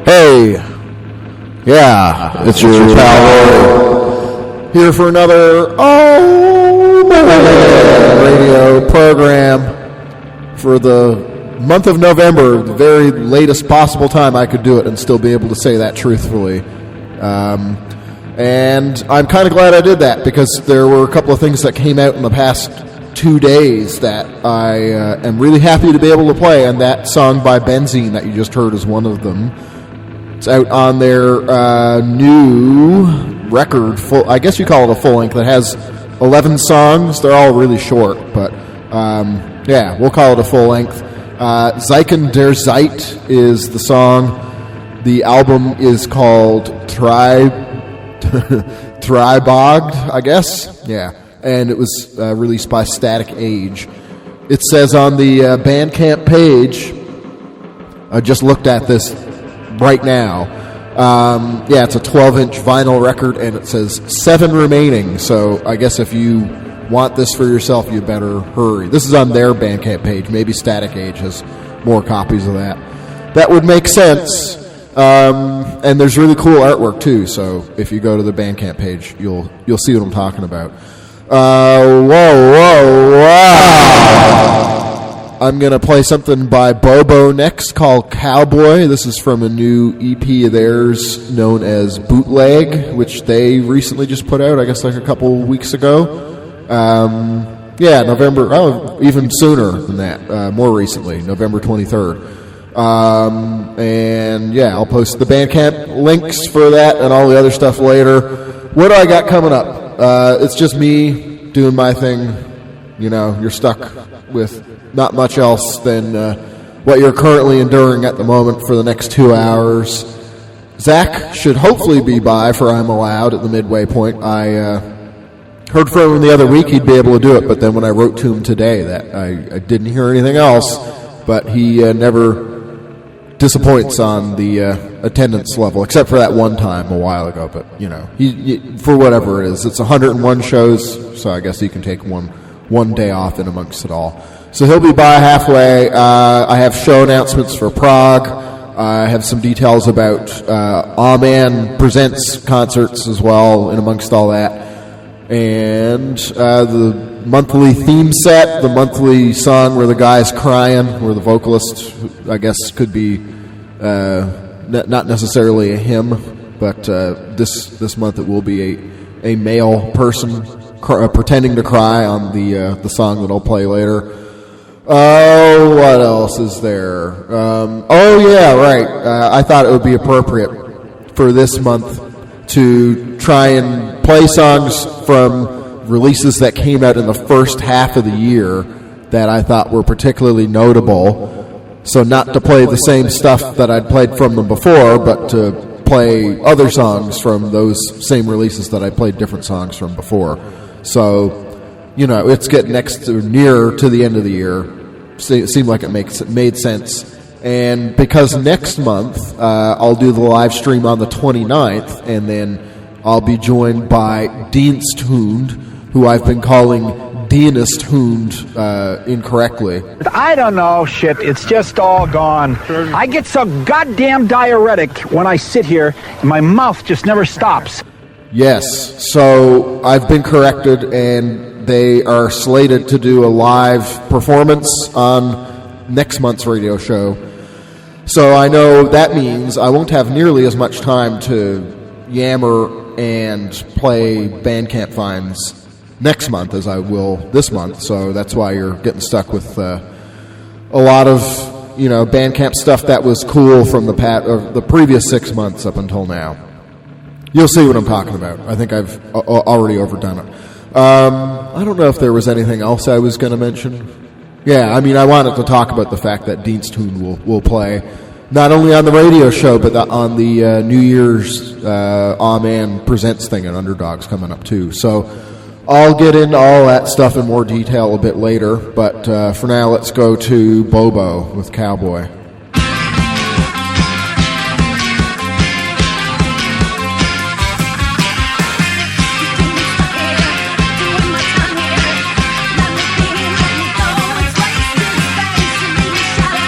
Hey, yeah, it's your pal Rory here for another radio program for the month of November, the very latest possible time I could do it and still be able to say that truthfully. And I'm kind of glad I did that because there were a couple of things that came out in the past 2 days that I am really happy to be able to play, and that song by Benzin that you just heard is one of them. It's out on their new record, I guess you call it a full length, that has 11 songs. They're all really short, but yeah, we'll call it a full length. Zeichen der Zeit is the song. The album is called Treibjagd, I guess. Yeah. And it was released by Static Age. It says on the Bandcamp page, I just looked at this right now. Yeah, it's a 12-inch vinyl record, and it says 7 remaining. So I guess if you want this for yourself, you better hurry. This is on their Bandcamp page. Maybe Static Age has more copies of that. That would make sense. And there's really cool artwork too. So if you go to the Bandcamp page, you'll see what I'm talking about. Wow. I'm going to play something by Bobo next called Cowboy. This is from a new EP of theirs known as Bootleg, which they recently just put out, I guess like a couple weeks ago. Yeah, November, even sooner than that, more recently, November 23rd. And yeah, I'll post the Bandcamp links for that and all the other stuff later. What do I got coming up? It's just me doing my thing. You know, you're stuck with not much else than what you're currently enduring at the moment for the next 2 hours. Zach should hopefully be by for I'm Allowed at the midway point. I heard from him the other week he'd be able to do it, but then when I wrote to him today that I didn't hear anything else, but he never disappoints on the attendance level, except for that one time a while ago. But you know, he for whatever it is, it's 101 shows, so I guess he can take one day off in amongst it all. So he'll be by halfway. I have show announcements for Prague. I have some details about Aaaaahhhh Presents concerts as well in amongst all that, and the monthly theme set, the monthly song where the guy's crying, where the vocalist, I guess, could be not necessarily a hymn, but this month it will be a male person pretending to cry on the song that I'll play later. Oh, what else is there? Oh yeah, right. I thought it would be appropriate for this month to try and play songs from releases that came out in the first half of the year that I thought were particularly notable. So not to play the same stuff that I'd played from them before, but to play other songs from those same releases that I played different songs from before. So, you know, it's getting nearer to the end of the year. It seemed like it made sense. And because next month I'll do the live stream on the 29th, and then I'll be joined by Diensthund, who I've been calling Diensthund incorrectly. I don't know, shit. It's just all gone. I get so goddamn diuretic when I sit here, and my mouth just never stops. Yes, so I've been corrected, and they are slated to do a live performance on next month's radio show. So I know that means I won't have nearly as much time to yammer and play Bandcamp finds next month as I will this month. So that's why you're getting stuck with a lot of, you know, Bandcamp stuff that was cool from the previous 6 months up until now. You'll see what I'm talking about. I think I've already overdone it. I don't know if there was anything else I was going to mention. Yeah, I mean, I wanted to talk about the fact that Diensthund will play not only on the radio show, but on the New Year's Aaaaahhh Presents thing at Underdogs coming up too. So I'll get into all that stuff in more detail a bit later. But for now, let's go to Bobo with Cowboy. Shot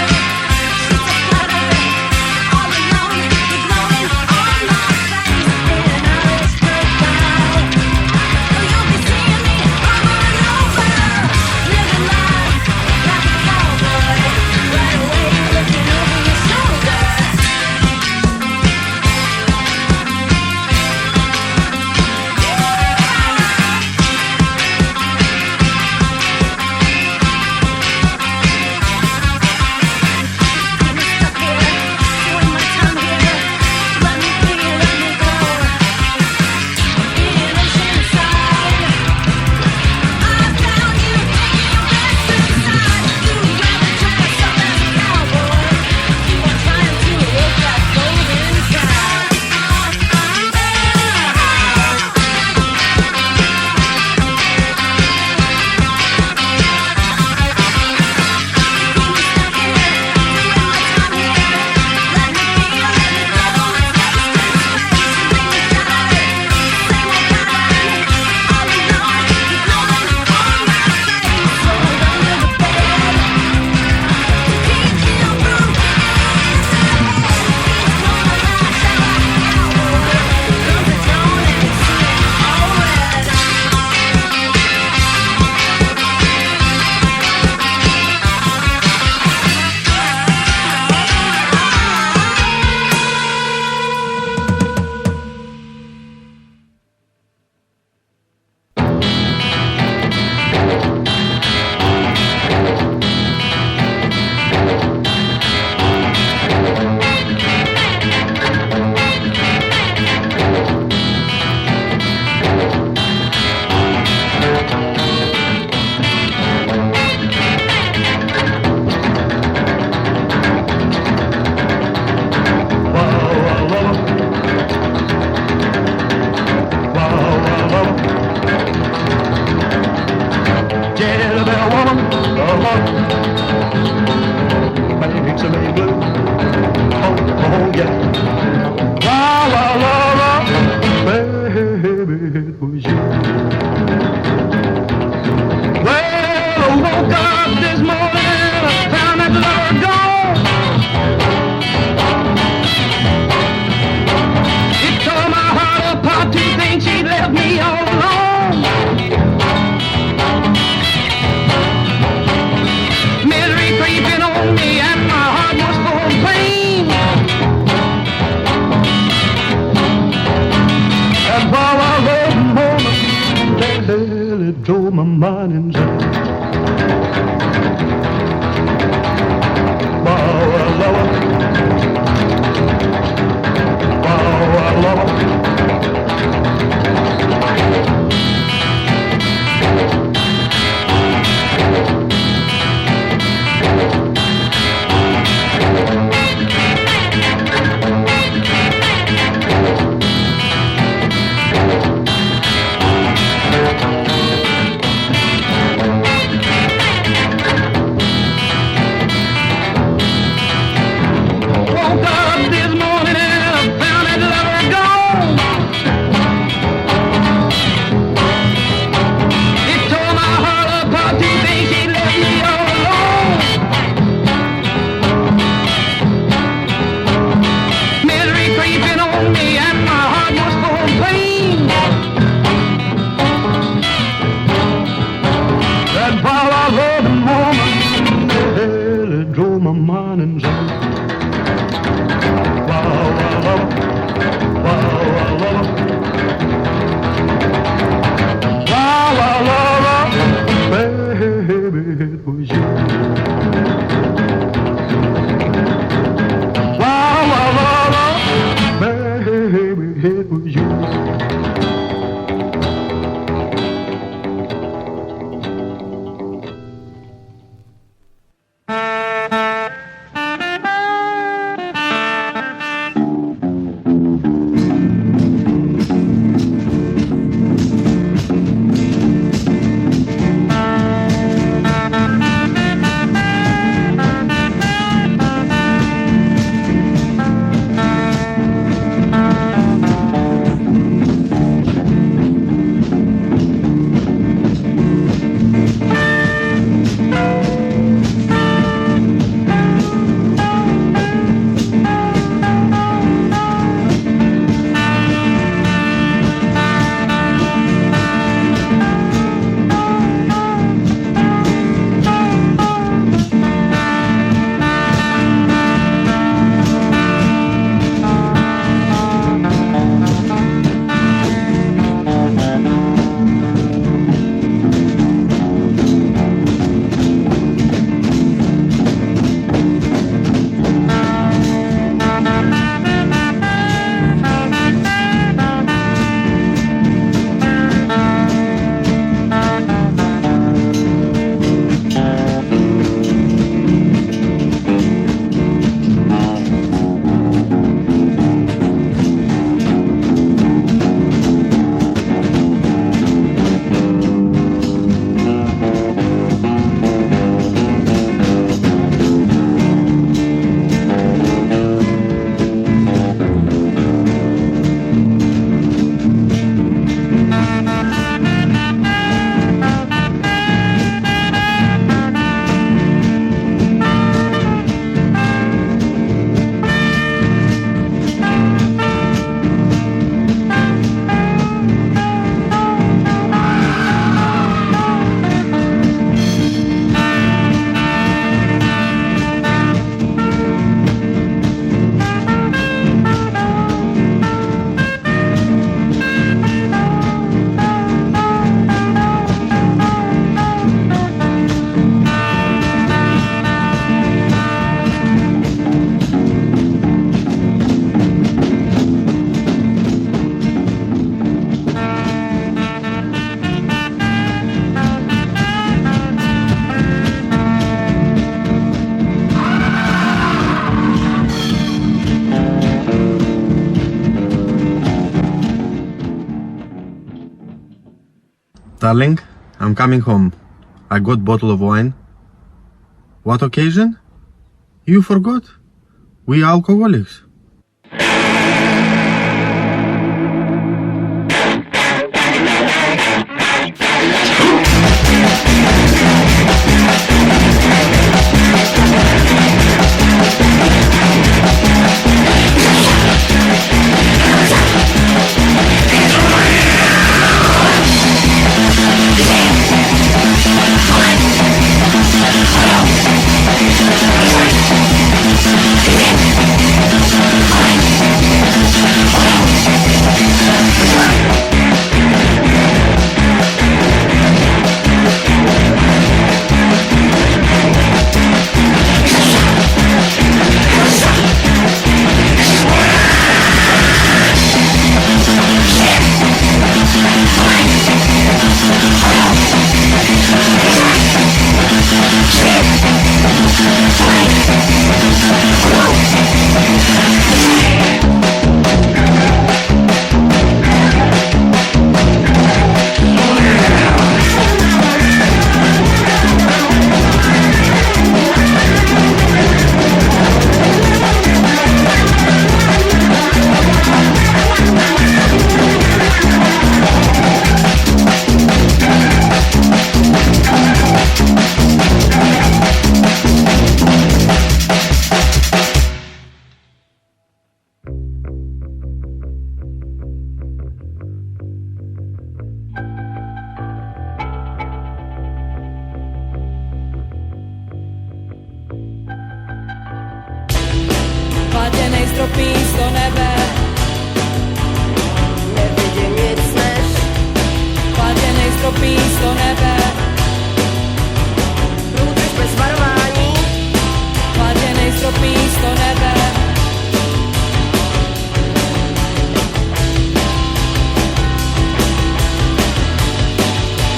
Darling, I'm coming home. I got bottle of wine. What occasion? You forgot? We alcoholics. stropí sto nebe. Nevidím nic než Chladěnej stropí sto nebe. průdrž bez varování. Chladěnej stropí sto nebe.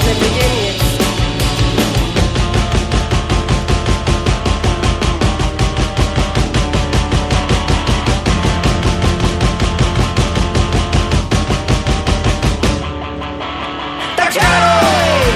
Nevidím nic. Tak čaruj!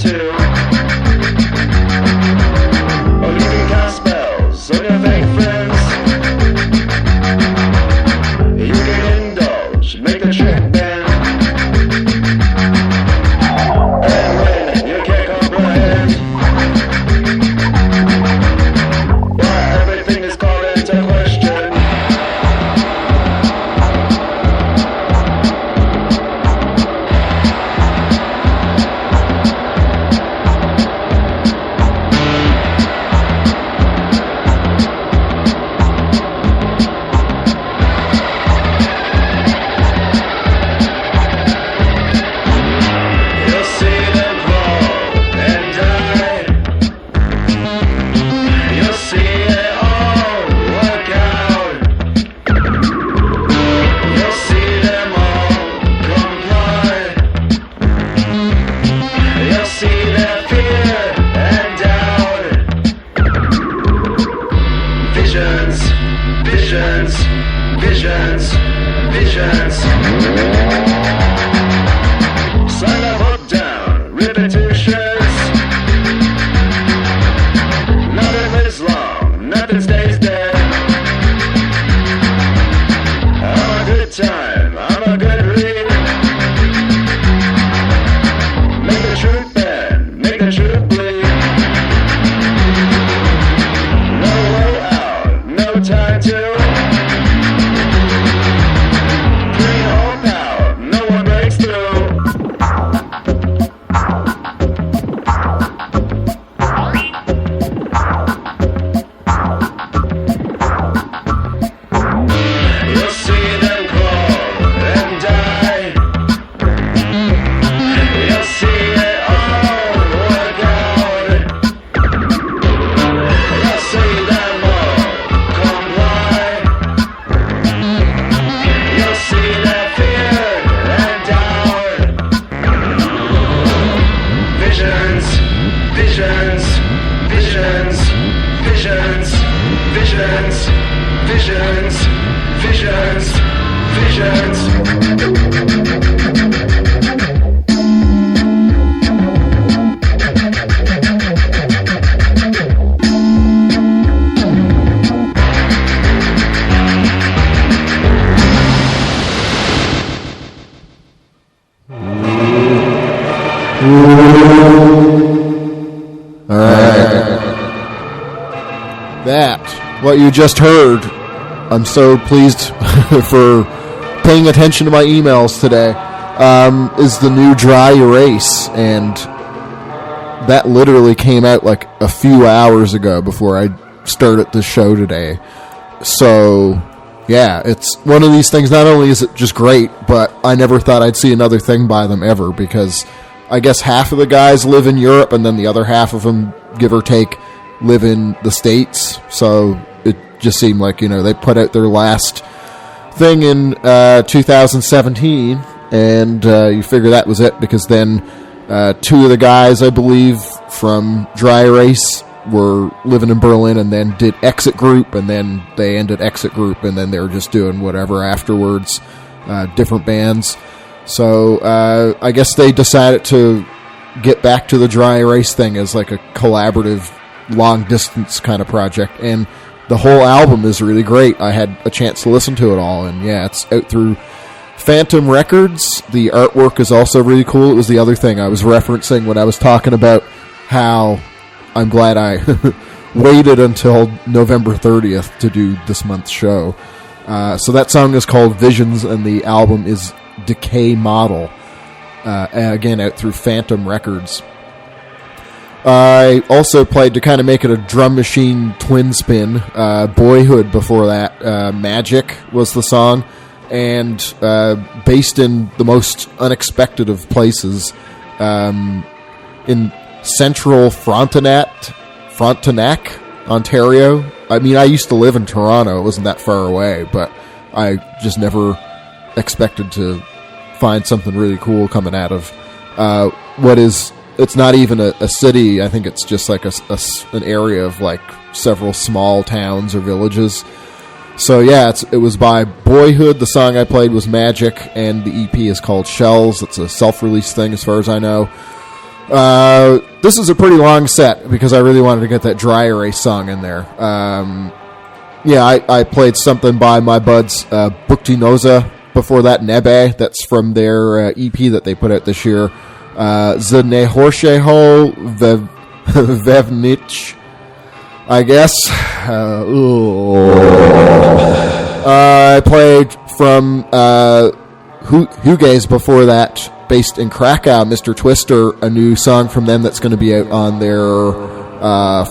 too. Or you can cast spells on your fake friends. You can indulge, make the trick bend. And when you can't comprehend, but everything is called into question. You'll see them fall and die. You'll see it all work out. You'll see them all comply. You'll see their fear and doubt. Visions, visions, visions, visions. Sign the book down, rip it to shreds. Nothing lives long, nothing stays dead. I'm a good time, I'm a good read. Make the truth bend, make the truth bleed. No way out, no time to. Bring hope out, no one breaks through. You'll see them crawl and die. You'll see it all work out. You'll see them all comply. You'll see their fear and doubt. Visions, visions, visions, visions, visions, visions, visions, visions. That, what you just heard, I'm so pleased for paying attention to my emails today, is the new Dry Erase, and that literally came out like a few hours ago before I started the show today. So, yeah, it's one of these things, not only is it just great, but I never thought I'd see another thing by them ever, because I guess half of the guys live in Europe, and then the other half of them, give or take, live in the States. So it just seemed like, they put out their last thing in 2017, and you figure that was it, because then two of the guys, I believe, from Dry Erase were living in Berlin and then did Exit Group, and then they ended Exit Group, and then they were just doing whatever afterwards, different bands. So I guess they decided to get back to the Dry Erase thing as like a collaborative, long-distance kind of project, and the whole album is really great. I had a chance to listen to it all, and yeah, it's out through Phantom Records. The artwork is also really cool. It was the other thing I was referencing when I was talking about how I'm glad I waited until November 30th to do this month's show. So that song is called Visions, and the album is Decay Model, again out through Phantom Records. I also played, to kind of make it a drum machine twin spin, Boyhood before that. Magic was the song, and based in the most unexpected of places, in central Frontenac, Ontario. I mean, I used to live in Toronto. It wasn't that far away, but I just never expected to find something really cool coming out of what is... It's not even a city. I think it's just like an area of like several small towns or villages. So yeah, it was by Boyhood. The song I played was Magic, and the EP is called Shells. It's a self-release thing as far as I know. This is a pretty long set because I really wanted to get that Dry Erase song in there. I played something by my buds, buchty nouze. Before that, Nebe. That's from their EP that they put out this year. Nejhor, vevnitř, I guess. I played from HUGAYZ before that, based in Krakow, Mr. Twister, a new song from them that's going to be out on their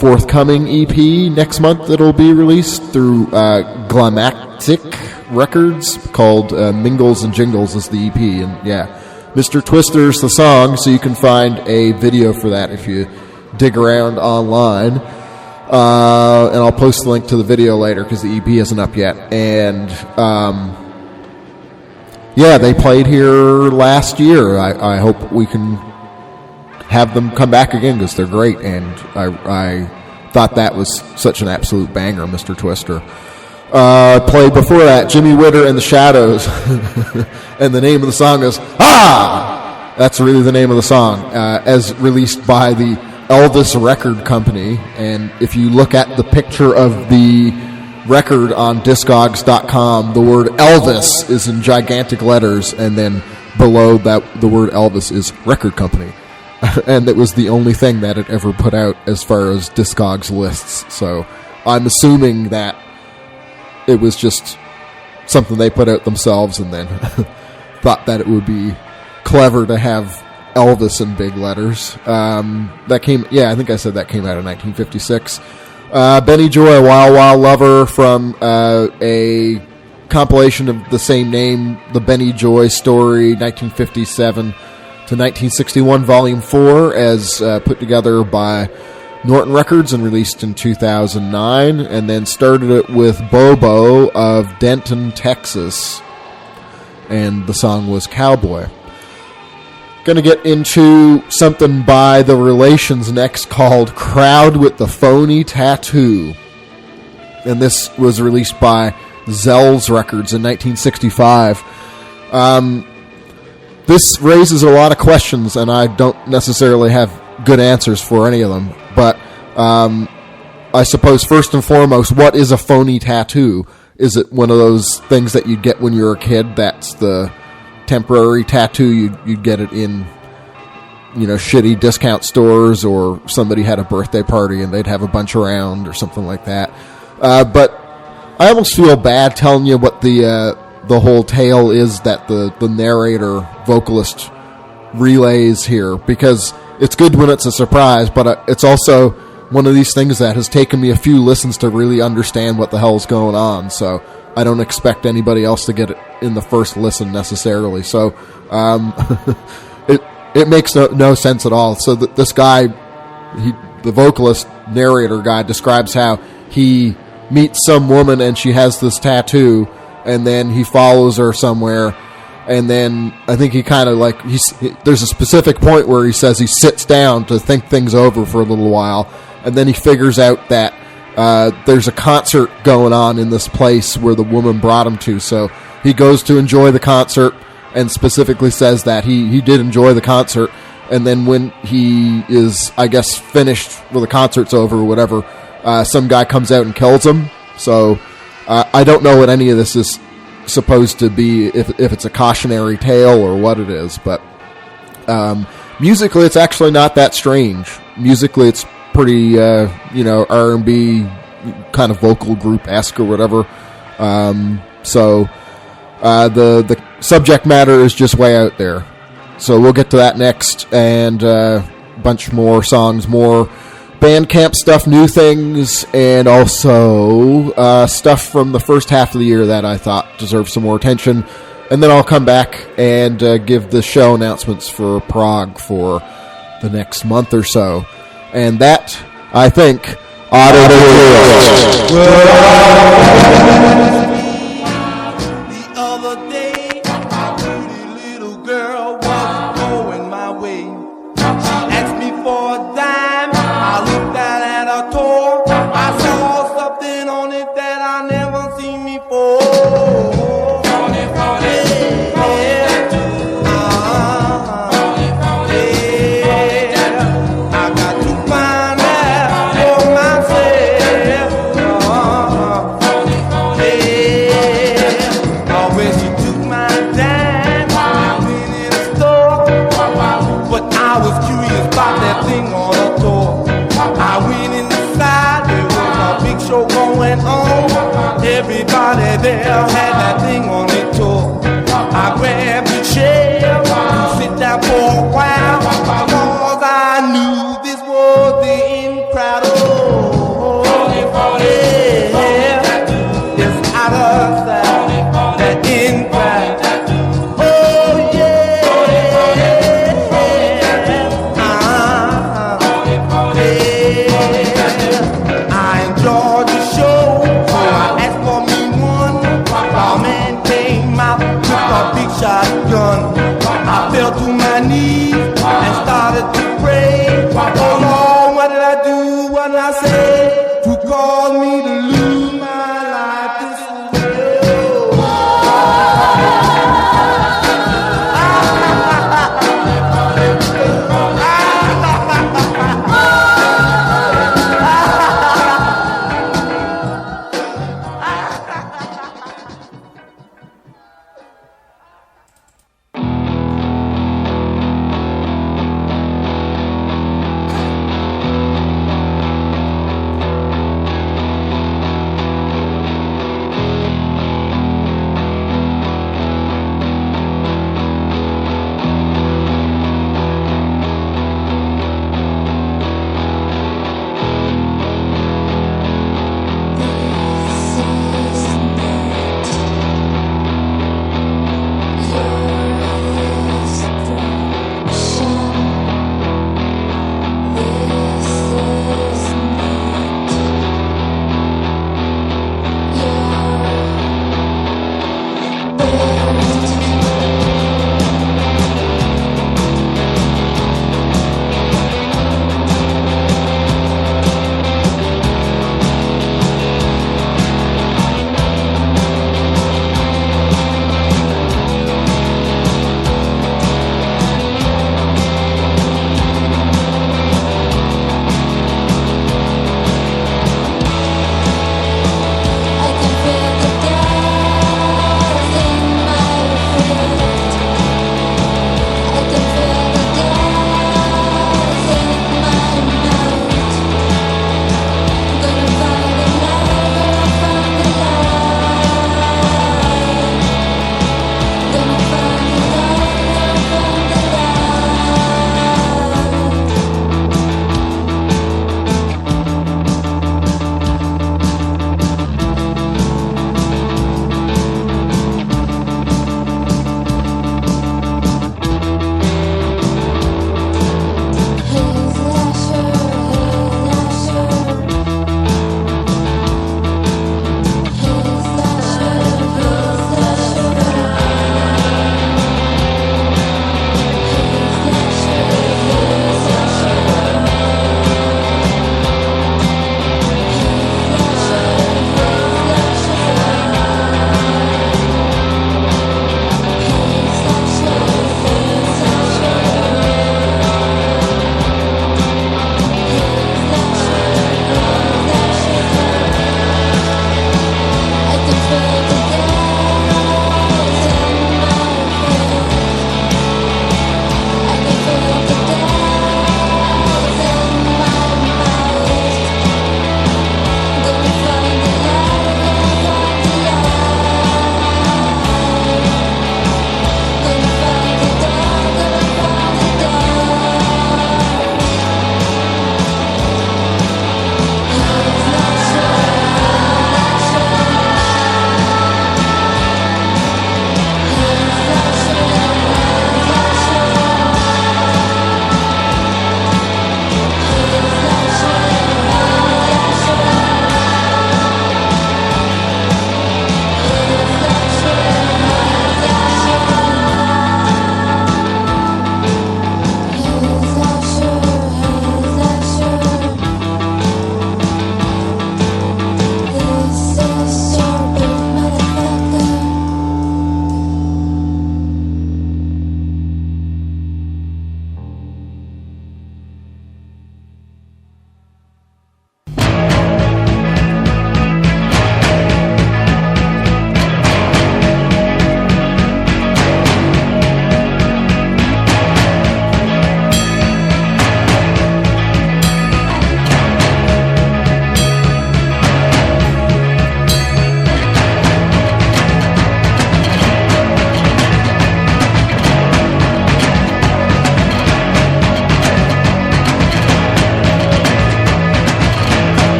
forthcoming EP next month. It'll be released through GLAMACTIK Records, called MINGLEZ and JINGLEZ is the EP. And yeah, Mr. Twister's the song, so you can find a video for that if you dig around online. And I'll post the link to the video later because the EP isn't up yet. And they played here last year. I hope we can have them come back again because they're great. And I thought that was such an absolute banger, Mr. Twister. Played before that, Jimmy Witter and the Shadows. And the name of the song is Ah! That's really the name of the song, as released by the Elvis record company. And if you look at the picture of the record on discogs.com, the word Elvis is in gigantic letters, and then below that the word Elvis is record company. And it was the only thing that it ever put out as far as Discogs lists. So I'm assuming that it was just something they put out themselves and then thought that it would be clever to have Elvis in big letters. That came, I think I said that came out in 1956. Benny Joy, Wild Wild Lover, from a compilation of the same name, The Benny Joy Story, 1957 to 1961, Volume 4, as put together by Norton Records and released in 2009, and then started it with Bobo of Denton, Texas, and the song was Cowboy. Going to get into something by The Relations next called Crowd with the Phony Tattoo. And this was released by Zell's Records in 1965. This raises a lot of questions, and I don't necessarily have good answers for any of them. But I suppose first and foremost, what is a phony tattoo? Is it one of those things that you get when you're a kid? That's the temporary tattoo. You'd get it in, shitty discount stores, or somebody had a birthday party and they'd have a bunch around or something like that. But I almost feel bad telling you what the whole tale is that the narrator vocalist relays here, because it's good when it's a surprise, but it's also one of these things that has taken me a few listens to really understand what the hell's going on. So I don't expect anybody else to get it in the first listen necessarily. So it makes no sense at all. So this guy, the vocalist narrator guy, describes how he meets some woman and she has this tattoo, and then he follows her somewhere, and then I think he kind of there's a specific point where he says he sits down to think things over for a little while, and then he figures out that there's a concert going on in this place where the woman brought him to. So he goes to enjoy the concert and specifically says that he did enjoy the concert. And then when he is, I guess, finished, the concert's over or whatever, some guy comes out and kills him. So I don't know what any of this is supposed to be, if it's a cautionary tale or what it is. But musically, it's actually not that strange. Musically, it's pretty, R&B kind of vocal group-esque or whatever. So the subject matter is just way out there. So we'll get to that next, and a bunch more songs, more Bandcamp stuff, new things, and also stuff from the first half of the year that I thought deserved some more attention. And then I'll come back and give the show announcements for Prague for the next month or so. And that, I think, ought to do it. The other day, a pretty little girl was going my way. She asked me for a dime. I looked at her tour. I saw something on it that I never seen before.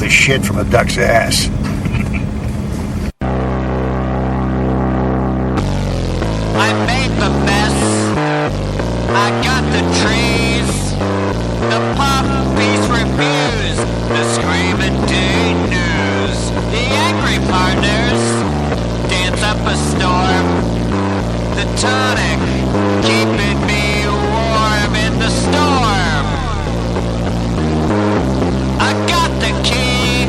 the shit from a duck's ass. I made the mess. I got the trees. The puppies refuse. The screaming day news. The angry partners dance up a storm. The tonic keeping me warm in the storm. I got the key.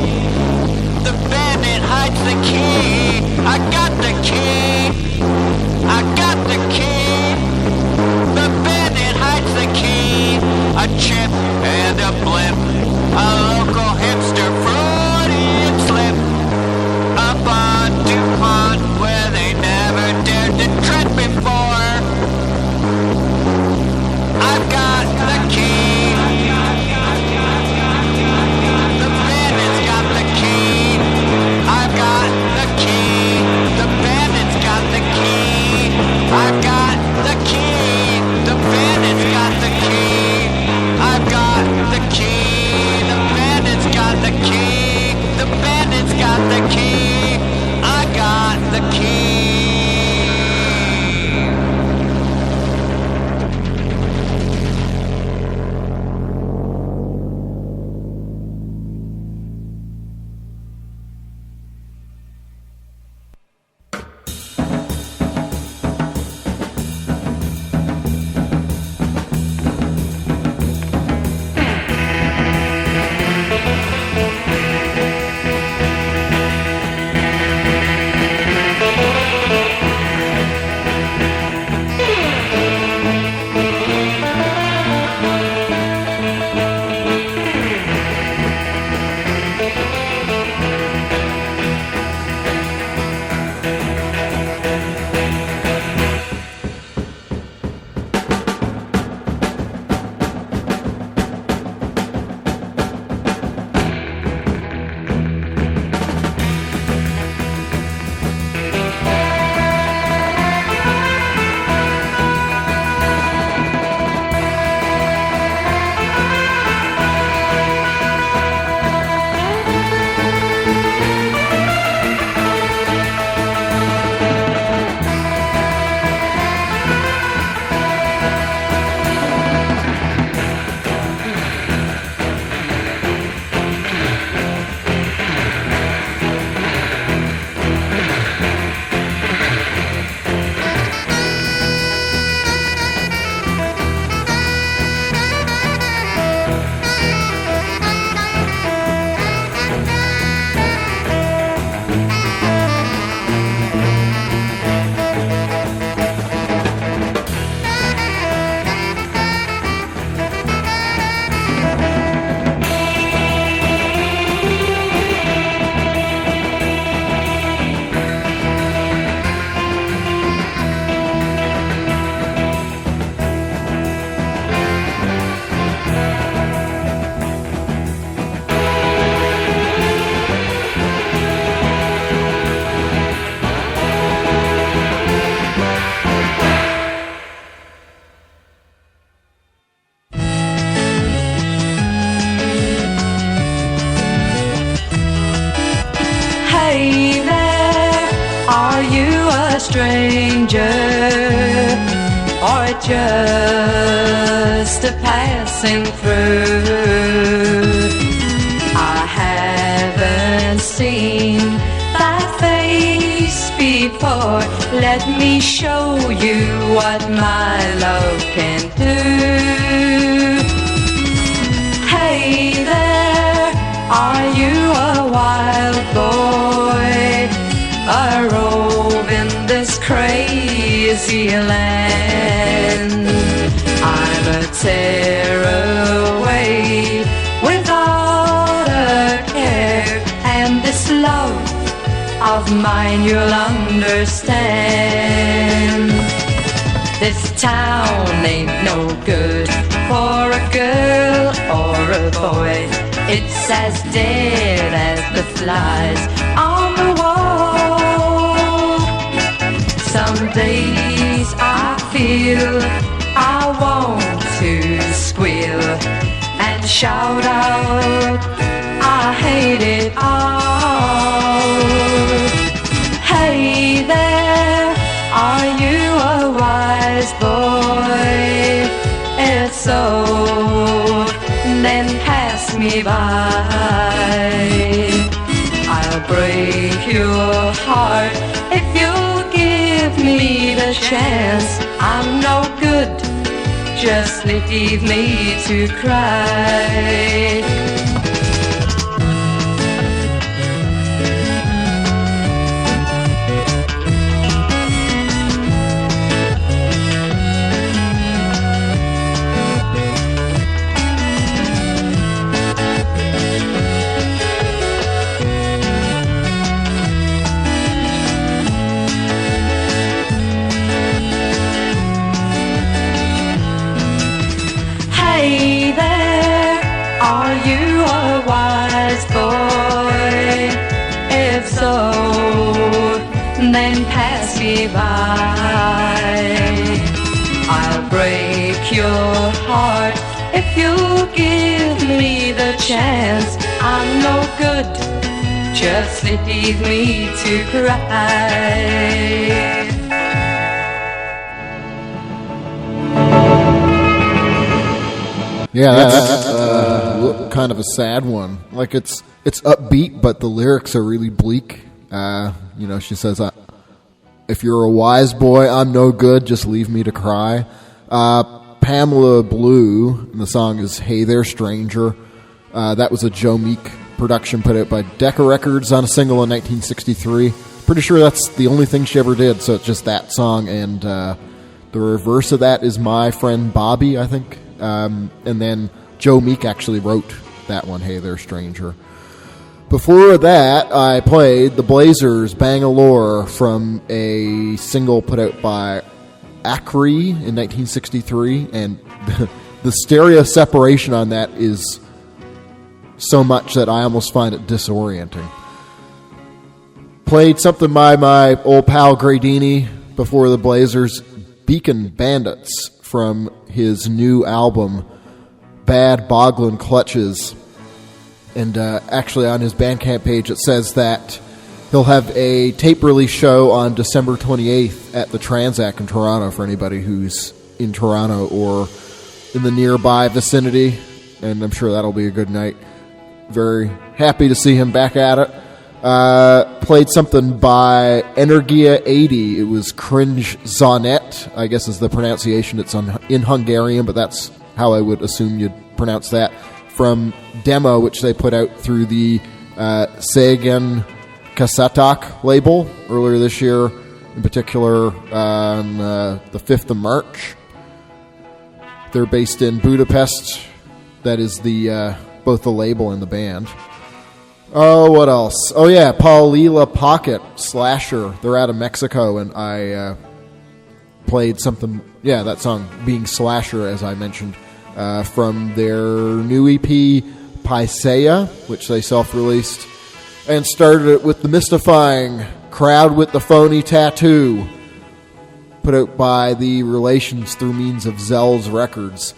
The bandit hides the key. I got the key. I got the key. The bandit hides the key. A chip and a blimp. A local hipster Freudian slip. Up on DuPont where they never dared to tread before. I've got the key. The bandit's got the key. I've got the key. The bandit's got the key. I've got the key. The bandit's got the key. I've got the key. The bandit's got the key. The bandit's got the key. I got the key. stranger or just a passing through. I haven't seen that face before. Let me show you what my love can do. Hey there, are you a wild boy, a roving this crazy land? I'm a tearaway without a care, and this love of mine you'll understand. This town ain't no good for a girl or a boy. It's as dead as the flies on the wall. Some days I feel I want to squeal and shout out, I hate it then pass me by. I'll break your heart if you'll give me the chance. I'm no good, just leave me to cry. Hey there, are you a wise boy? If so, then pass me by. I'll break your heart if you give me the chance. I'm no good, just leave me to cry. Yeah, that's kind of a sad one. Like, it's upbeat, but the lyrics are really bleak. She says, if you're a wise boy, I'm no good, just leave me to cry. Pamela Blue, and the song is Hey There, Stranger. That was a Joe Meek production put out by Decca Records on a single in 1963. Pretty sure that's the only thing she ever did, so it's just that song, and the reverse of that is My Friend Bobby, I think. And then Joe Meek actually wrote that one, Hey There, Stranger. Before that, I played the Blazers' Bangalore from a single put out by Acri in 1963, and the stereo separation on that is so much that I almost find it disorienting. Played something by my old pal Gradini before the Blazers, Beacon Bandits, from his new album, Bad Boglin Clutches. And actually on his Bandcamp page it says that he'll have a tape release show on December 28th at the Transac in Toronto for anybody who's in Toronto or in the nearby vicinity. And I'm sure that'll be a good night. Very happy to see him back at it. Played something by Energia 80. It was Cringe SZONETT, I guess is the pronunciation. It's in Hungarian, but that's how I would assume you'd pronounce that. From Demo, which they put out through the SZÉGYEN KAZETTÁK label earlier this year, in particular on the 5th of March. They're based in Budapest. That is the both the label and the band. Oh, what else? Oh, yeah, Polilla Pocket Slasher. They're out of Mexico, and I played something, that song, Being Slasher, as I mentioned, from their new EP, Paisaje, which they self-released, and started it with the mystifying Crowd with the Phony Tattoo, put out by the Relations through means of Zell's Records.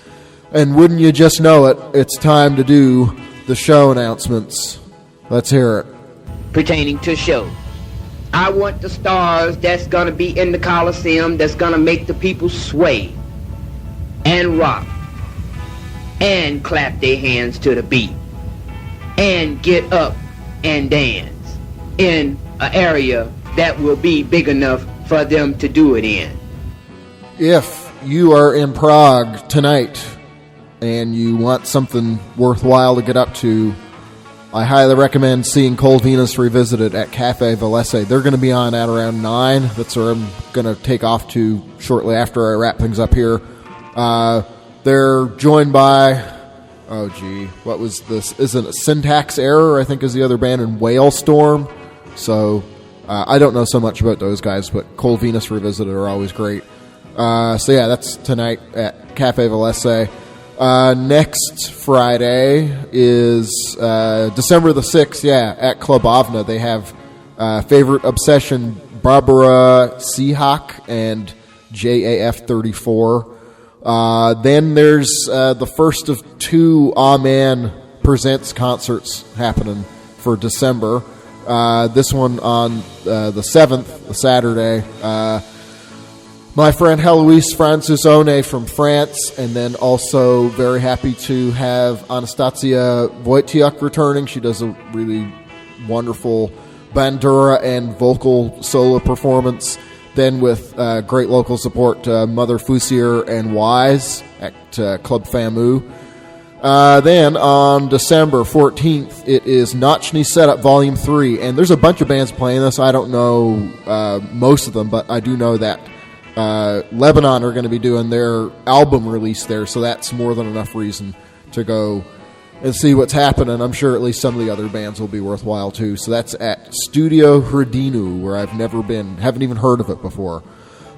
And wouldn't you just know it, it's time to do the show announcements. Let's hear it. Pertaining to show, I want the stars that's gonna be in the Coliseum, that's gonna make the people sway and rock and clap their hands to the beat and get up and dance in an area that will be big enough for them to do it in. If you are in Prague tonight and you want something worthwhile to get up to, I highly recommend seeing Cold Venus Revisited at Cafe Valese. They're going to be on at around 9. That's where I'm going to take off to shortly after I wrap things up here. They're joined by, what was this? Isn't it Syntax Error, I think is the other band, and Whalestorm. So I don't know so much about those guys, but Cold Venus Revisited are always great. That's tonight at Cafe Valese. Next Friday is December the 6th, at Club Avna. They have Favorite Obsession, Barbara Seahawk, and JAF34. Then there's the first of 2 Amen Presents concerts happening for December. This one on the 7th, the Saturday. my friend Heloise Franzosone from France, and then also very happy to have Anastasia Wojciech returning. She does a really wonderful bandura and vocal solo performance. Then with great local support, Mother Fusier and Wise at Club Famu. Then on December 14th, it is Nochny Setup Volume 3, and there's a bunch of bands playing this. I don't know most of them, but I do know that Lebanon are going to be doing their album release there, so that's more than enough reason to go and see what's happening. I'm sure at least some of the other bands will be worthwhile too. So that's at Studio Hrdinu, where I've never been, haven't even heard of it before.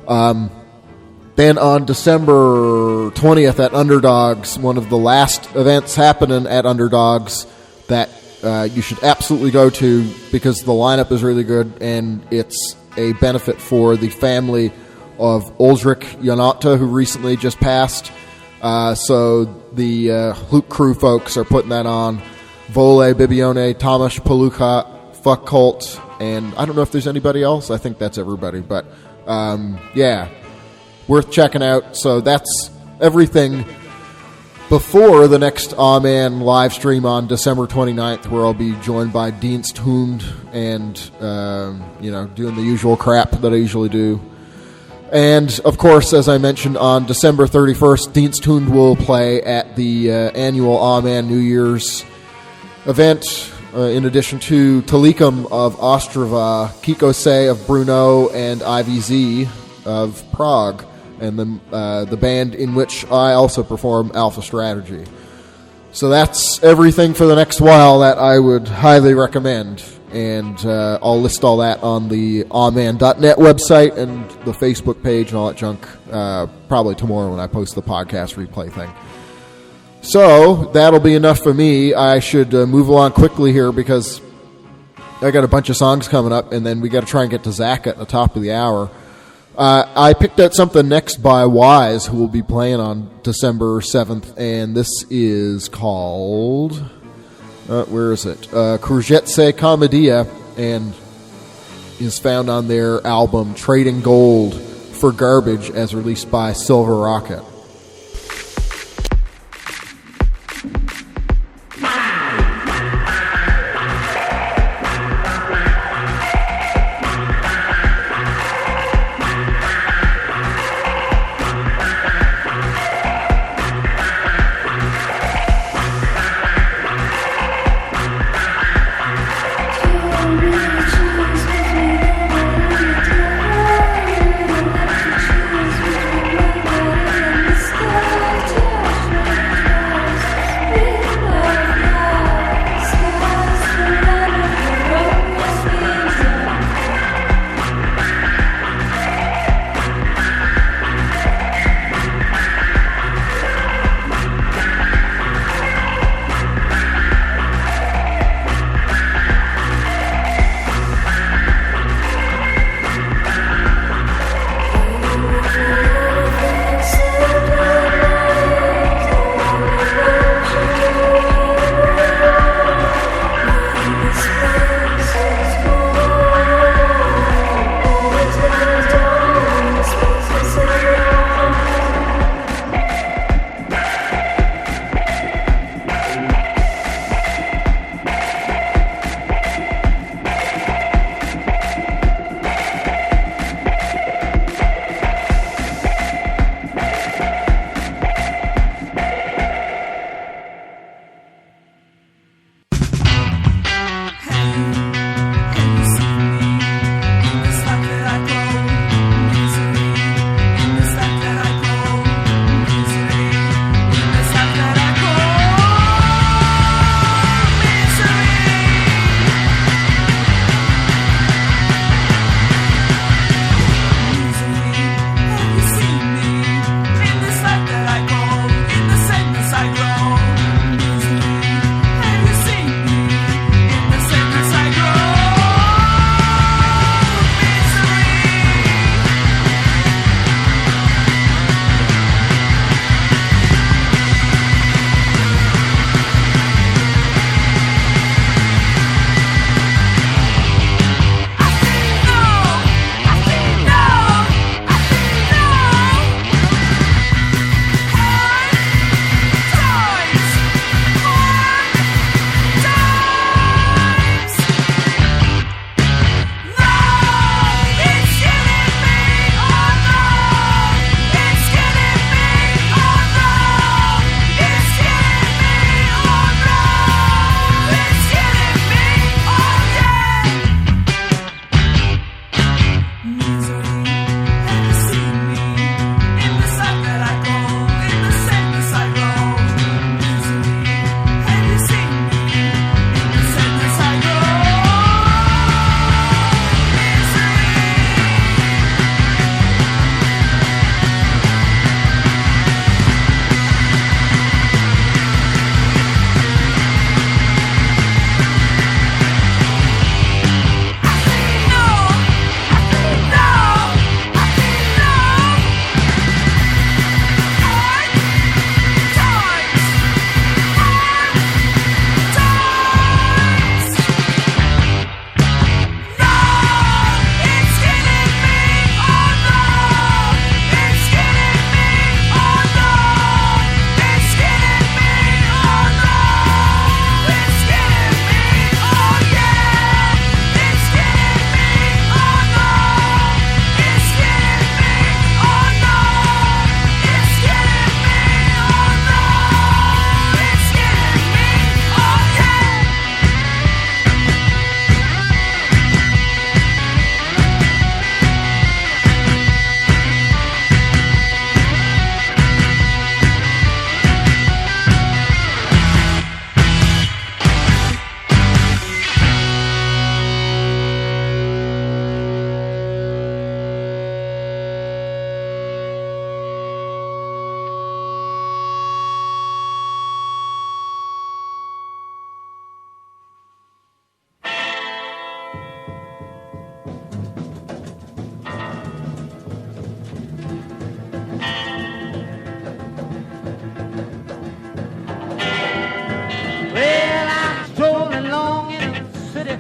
Then on December 20th at Underdogs, one of the last events happening at Underdogs that you should absolutely go to because the lineup is really good, and it's a benefit for the family of Ulrich Janata, who recently just passed. So the Loop Crew folks are putting that on. Vole, Bibione, Tomasz Palucha, Fuck Cult, and I don't know if there's anybody else. I think that's everybody. But, yeah, worth checking out. So that's everything before the next Amen live stream on December 29th, where I'll be joined by Diensthund and, doing the usual crap that I usually do. And, of course, as I mentioned, on December 31st, Diensthund will play at the annual Amen New Year's event, in addition to Talikum of Ostrava, Kiko Se of Brno, and IVZ of Prague, and the band in which I also perform, Alpha Strategy. So that's everything for the next while that I would highly recommend. And I'll list all that on the amen.net website and the Facebook page and all that junk probably tomorrow when I post the podcast replay thing. So that'll be enough for me. I should move along quickly here because I got a bunch of songs coming up, and then we got to try and get to Zach at the top of the hour. I picked out something next by Wise, who will be playing on December 7th, and this is called... where is it? Krugetze Komedia, and is found on their album Trading Gold for Garbage, as released by Silver Rocket. Choose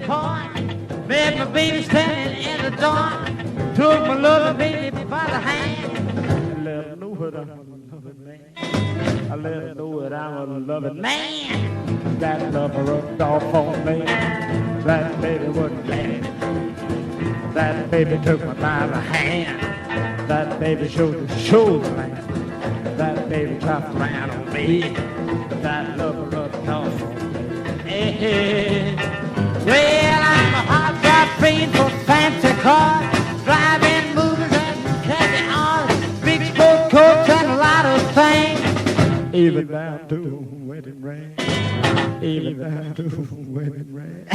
apart. Met my baby standing in the door. Took my loving baby by the hand. I let her know that I'm a loving man. I let her know that I'm a loving man. That lover rubbed off on me. That baby wouldn't let me. That baby took me by the hand. That baby showed the shoulder man. That baby chopped around on me. That lover rubbed off on me. Hey. Well, I'm a hot rod fiend for fancy cars, driving movies and catching on, big sport coats and a lot of things. Even down to wedding ring. Even down to wedding ring.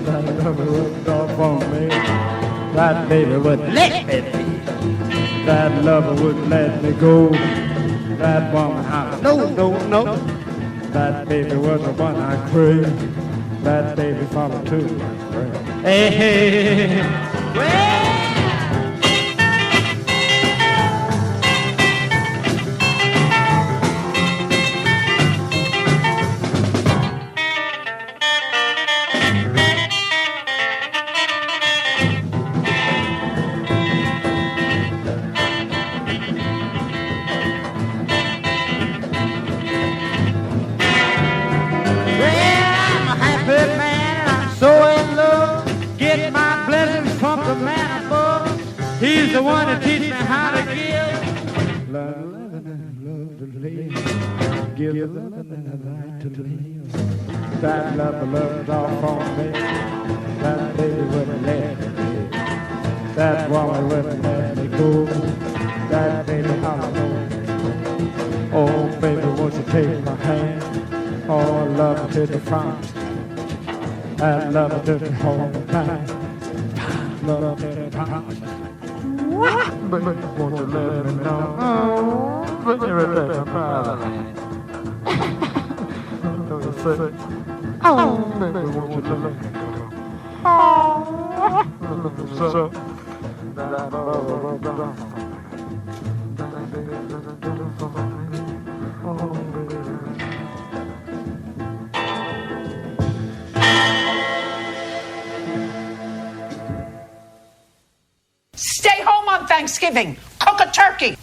That lover rubbed off on me. That baby wouldn't let me be. That lover wouldn't let me go. That woman hollered, no, no, no. That baby was the one I craved. That baby followed to my prayer. Hey, hey, well. He's the one that teach me how to give. Love and love to live. Give the love and the right to live. That love off on me. That baby wouldn't let me live. That woman wouldn't let me go. That baby hollered on me. Oh baby, won't you take my hand? Oh, I love her till the promise. That love her till the whole time. Love her till the promise. But won't you let me know? Oh, but you're a better father. Don't you say, oh, baby, won't you let me go? Oh, so that Stay home on Thanksgiving. Cook a turkey.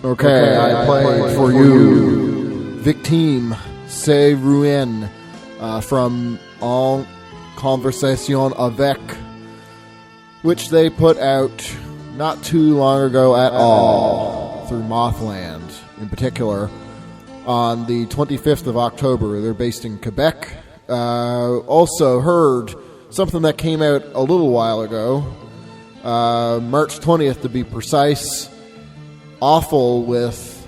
Okay, I played for you Victime, C'est Ruin from En Conversation Avec, which they put out not too long ago at all through Mothland in particular on the 25th of October. They're based in Quebec. Also heard something that came out a little while ago, March 20th to be precise, Awful with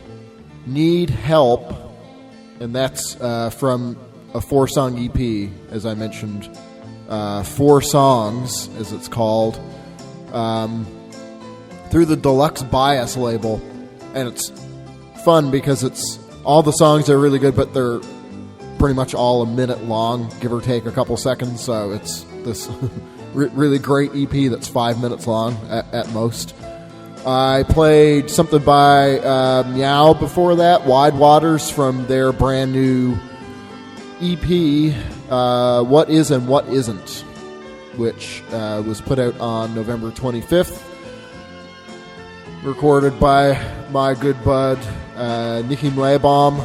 Need Help, and that's from a 4-song EP, as I mentioned. 4 songs, as it's called, through the Deluxe Bias label. And it's fun because it's all the songs are really good, but they're pretty much all a minute long, give or take a couple seconds. So it's this really great EP that's 5 minutes long at most. I played something by Meow before that, Wide Waters, from their brand new EP, What Is and What Isn't, which was put out on November 25th. Recorded by my good bud, Nicky Mlaybaum.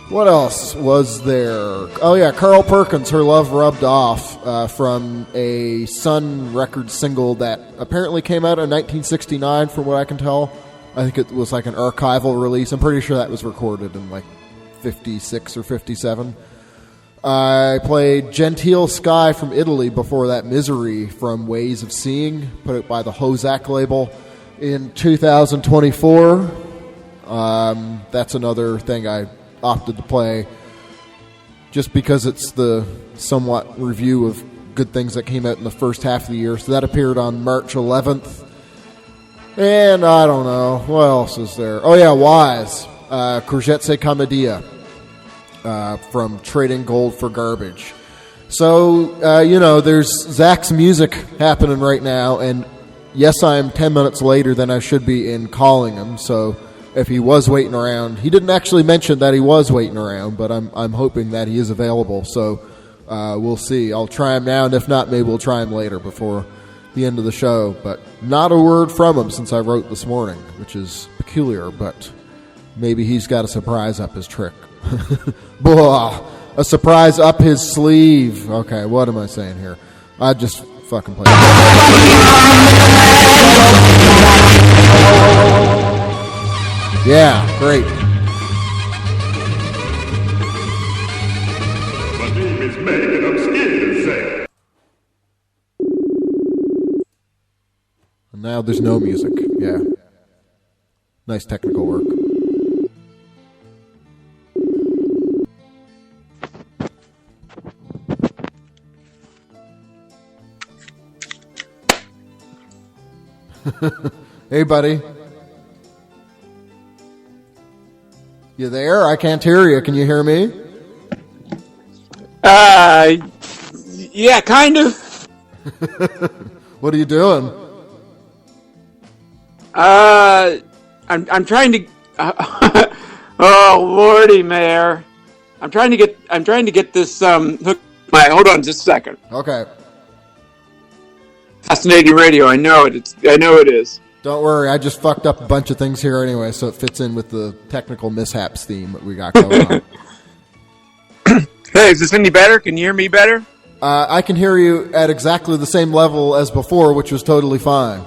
What else was there? Oh yeah, Carl Perkins, Her Love Rubbed Off, from a Sun Records single that apparently came out in 1969, from what I can tell. I think it was like an archival release. I'm pretty sure that was recorded in like 56 or 57. I played Gentile Sky from Italy before that, Misery from Ways of Seeing, put out by the HUGAYZ label in 2024. That's another thing I opted to play just because it's the somewhat review of good things that came out in the first half of the year. So that appeared on March 11th. And I don't know, what else is there? Oh yeah, Wise, Courgette Comédia, from Trading Gold for Garbage. So, there's Zach's music happening right now, and yes, I'm 10 minutes later than I should be in calling him, so if he was waiting around, he didn't actually mention that he was waiting around, but I'm hoping that he is available, so we'll see. I'll try him now, and if not, maybe we'll try him later before the end of the show, but not a word from him since I wrote this morning, which is peculiar, but maybe he's got a surprise up his trick. Blah, a surprise up his sleeve. Okay, what am I saying here? I just fucking play. Yeah, great. My name is Meg and I'm scared to say. And now there's no music. Yeah. Nice technical work. Hey, buddy. You there? I can't hear you. Can you hear me? Yeah, kind of. What are you doing? I'm trying to. Oh lordy, Mayor! I'm trying to get this hook. Hold on, just a second. Okay. Fascinating radio. I know it. I know it is. Don't worry, I just fucked up a bunch of things here anyway, so it fits in with the technical mishaps theme that we got going on. Hey, is this any better? Can you hear me better? I can hear you at exactly the same level as before, which was totally fine.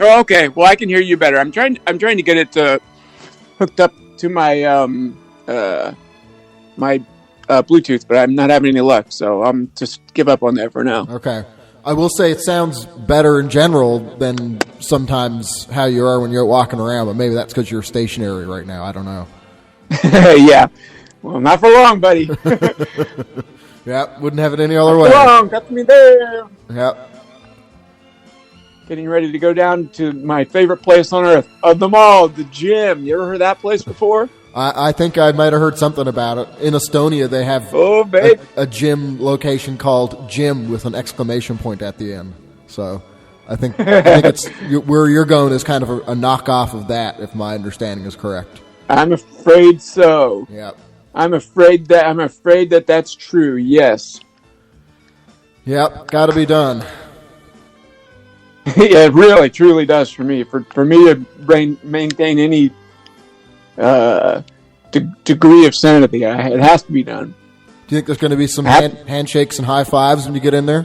Oh, okay. Well, I can hear you better. I'm trying to get it hooked up to my my Bluetooth, but I'm not having any luck, so I'm just give up on that for now. Okay. I will say it sounds better in general than sometimes how you are when you're walking around, but maybe that's because you're stationary right now. I don't know. Yeah. Well, not for long, buddy. Yeah, wouldn't have it any other way. Not for long. Got me there. Yep. Getting ready to go down to my favorite place on earth of them all, the gym. You ever heard of that place before? I think I might have heard something about it. In Estonia, they have a gym location called Gym with an exclamation point at the end. So I think it's where you're going is kind of a knockoff of that, if my understanding is correct. I'm afraid so. Yep. I'm afraid that that's true. Yes. Yep. Got to be done. Yeah, it really, truly does for me. For me to maintain any degree of sanity, it has to be done. Do you think there's going to be some handshakes and high fives when you get in there?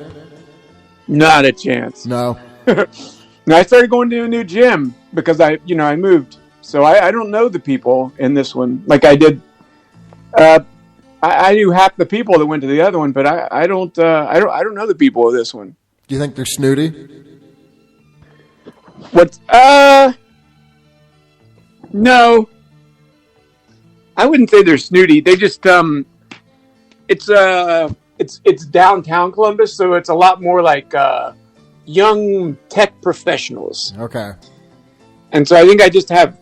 Not a chance. No. No, I started going to a new gym because I moved, so I don't know the people in this one like I did. I knew half the people that went to the other one, but I don't know the people of this one. Do you think they're snooty? What? No. I wouldn't say they're snooty. They just it's downtown Columbus, so it's a lot more like young tech professionals. Okay. And so I think I just have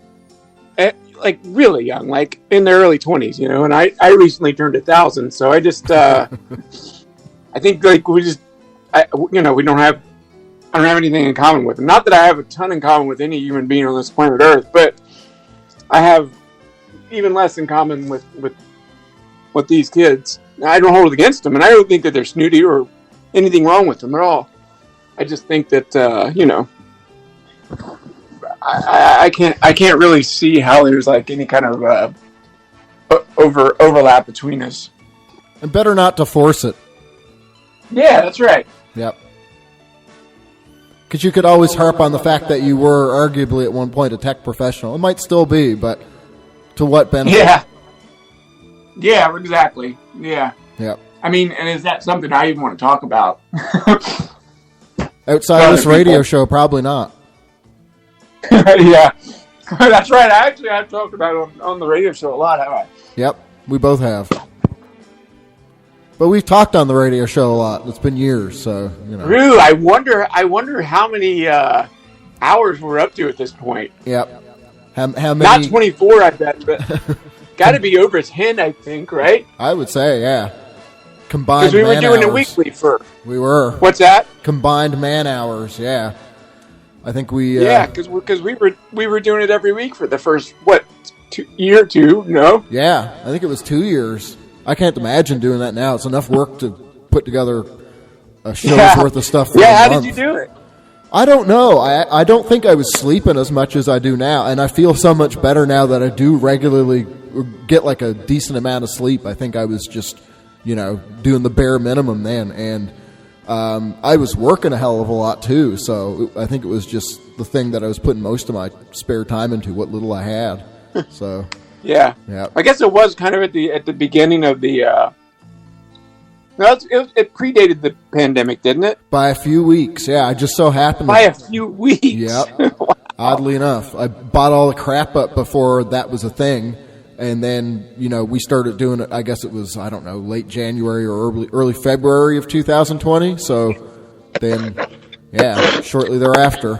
like really young, like in their early 20s, and I recently turned 1,000, so I just I think like we don't have anything in common with them. Not that I have a ton in common with any human being on this planet Earth, but I have even less in common with these kids. I don't hold it against them, and I don't think that they're snooty or anything wrong with them at all. I just think that I can't really see how there's like any kind of overlap between us. And better not to force it. Yeah, that's right. Yep. Because you could always harp on the fact that you were arguably at one point a tech professional. It might still be, but to what benefit? Yeah. Yeah, exactly. Yeah. Yep. I mean, and is that something I even want to talk about? Outside of this radio show, probably not. Yeah. That's right. I've talked about it on the radio show a lot, have I? Yep. We both have. But we've talked on the radio show a lot. It's been years, so, Really? I wonder how many hours we're up to at this point. Yep. How many? Not 24, I bet, but got to be over 10, I think, right? I would say, yeah. Combined Because we were man doing hours. it weekly for... We were. What's that? Combined man hours, yeah. I think we... Yeah, because we were doing it every week for the first, year or two, no? Yeah, I think it was 2 years. I can't imagine doing that now. It's enough work to put together a show's worth of stuff for a how month. did you do it? I don't know. I don't think I was sleeping as much as I do now, and I feel so much better now that I do regularly get like a decent amount of sleep. I think I was just, doing the bare minimum then, and I was working a hell of a lot too, so I think it was just the thing that I was putting most of my spare time into, what little I had. So yeah. I guess it was kind of at the beginning of the. It predated the pandemic, didn't it? By a few weeks, yeah. I just so happened. By a few weeks. Yep. Wow. Oddly enough, I bought all the crap up before that was a thing, and then we started doing it. I guess it was late January or early February of 2020. So then, yeah, shortly thereafter.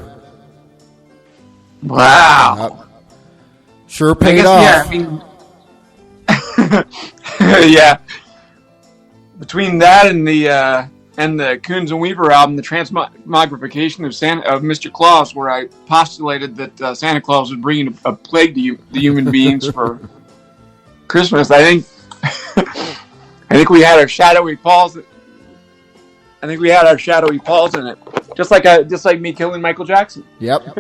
Wow. Sure paid off. Yeah, I mean, yeah. Between that and the Coons and Weaver album, the Transmogrification of Mr. Claus, where I postulated that Santa Claus was bringing a plague to the human beings for Christmas, I think we had our shadowy paws. I think we had our shadowy paws in it, just like me killing Michael Jackson. Yep.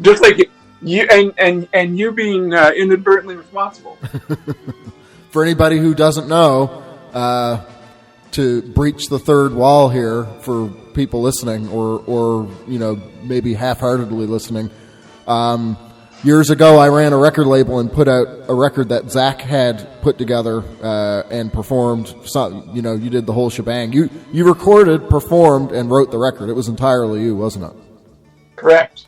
Just like you and you being inadvertently responsible. For anybody who doesn't know, to breach the third wall here for people listening, or maybe half-heartedly listening. Years ago, I ran a record label and put out a record that Zach had put together and performed. You did the whole shebang. You recorded, performed, and wrote the record. It was entirely you, wasn't it? Correct.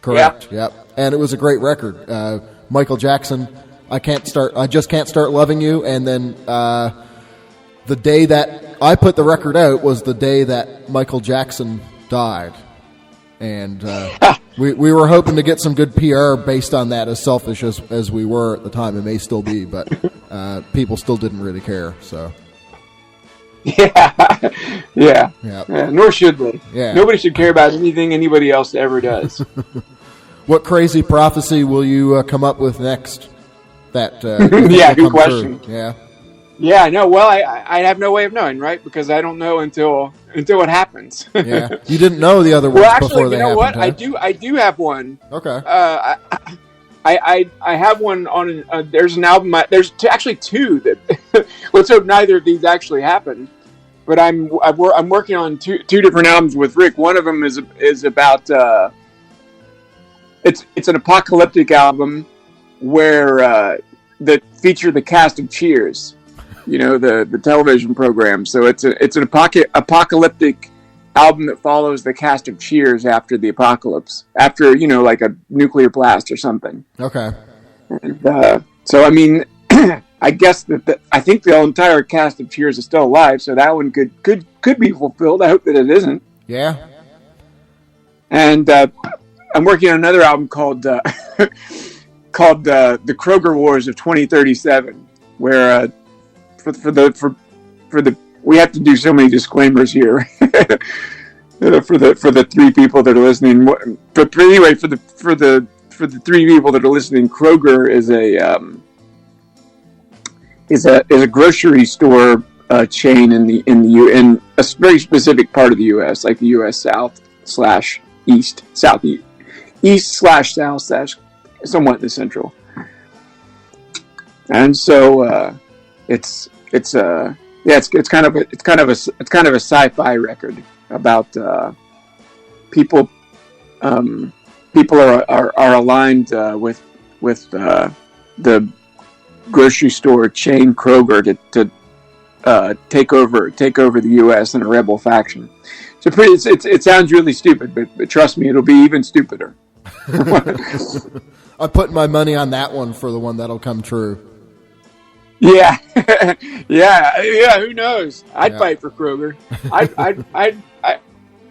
Yep. And it was a great record. Michael Jackson, I just can't start loving you, and then the day that I put the record out was the day that Michael Jackson died. And we were hoping to get some good PR based on that, as selfish as we were at the time. It may still be, but people still didn't really care. So Yeah. Nor should they. Yeah. Nobody should care about anything anybody else ever does. What crazy prophecy will you come up with next? That yeah, good question. True? Yeah. Yeah, I know. Well, I have no way of knowing, right? Because I don't know until it happens. Yeah, you didn't know the other ones well, actually, before they happened. What? Huh? I do have one. Okay. I have one on. There's an album. There's actually two that. Let's hope neither of these actually happen. But I'm working on two different albums with Rick. One of them is about. It's an apocalyptic album where that feature the cast of Cheers. You know, the television program. So it's an apocalyptic album that follows the cast of Cheers after the apocalypse, after, you know, like a nuclear blast or something. Okay. And, so I mean, I guess I think the entire cast of Cheers is still alive, so that one could be fulfilled. I hope that it isn't. Yeah. And I'm working on another album called The Kroger Wars of 2037, where for the we have to do so many disclaimers here for the three people that are listening. But anyway, for the three people that are listening, Kroger is a grocery store chain in a very specific part of the U.S., like the U.S. South/East, Southeast, East/South/ somewhat the central. And so it's kind of a sci-fi record about people are aligned with the grocery store chain Kroger to take over the U.S. in a rebel faction. So it sounds really stupid, but trust me, it'll be even stupider. I'm putting my money on that one for the one that'll come true. Yeah, yeah. Who knows? I'd fight for Kroger.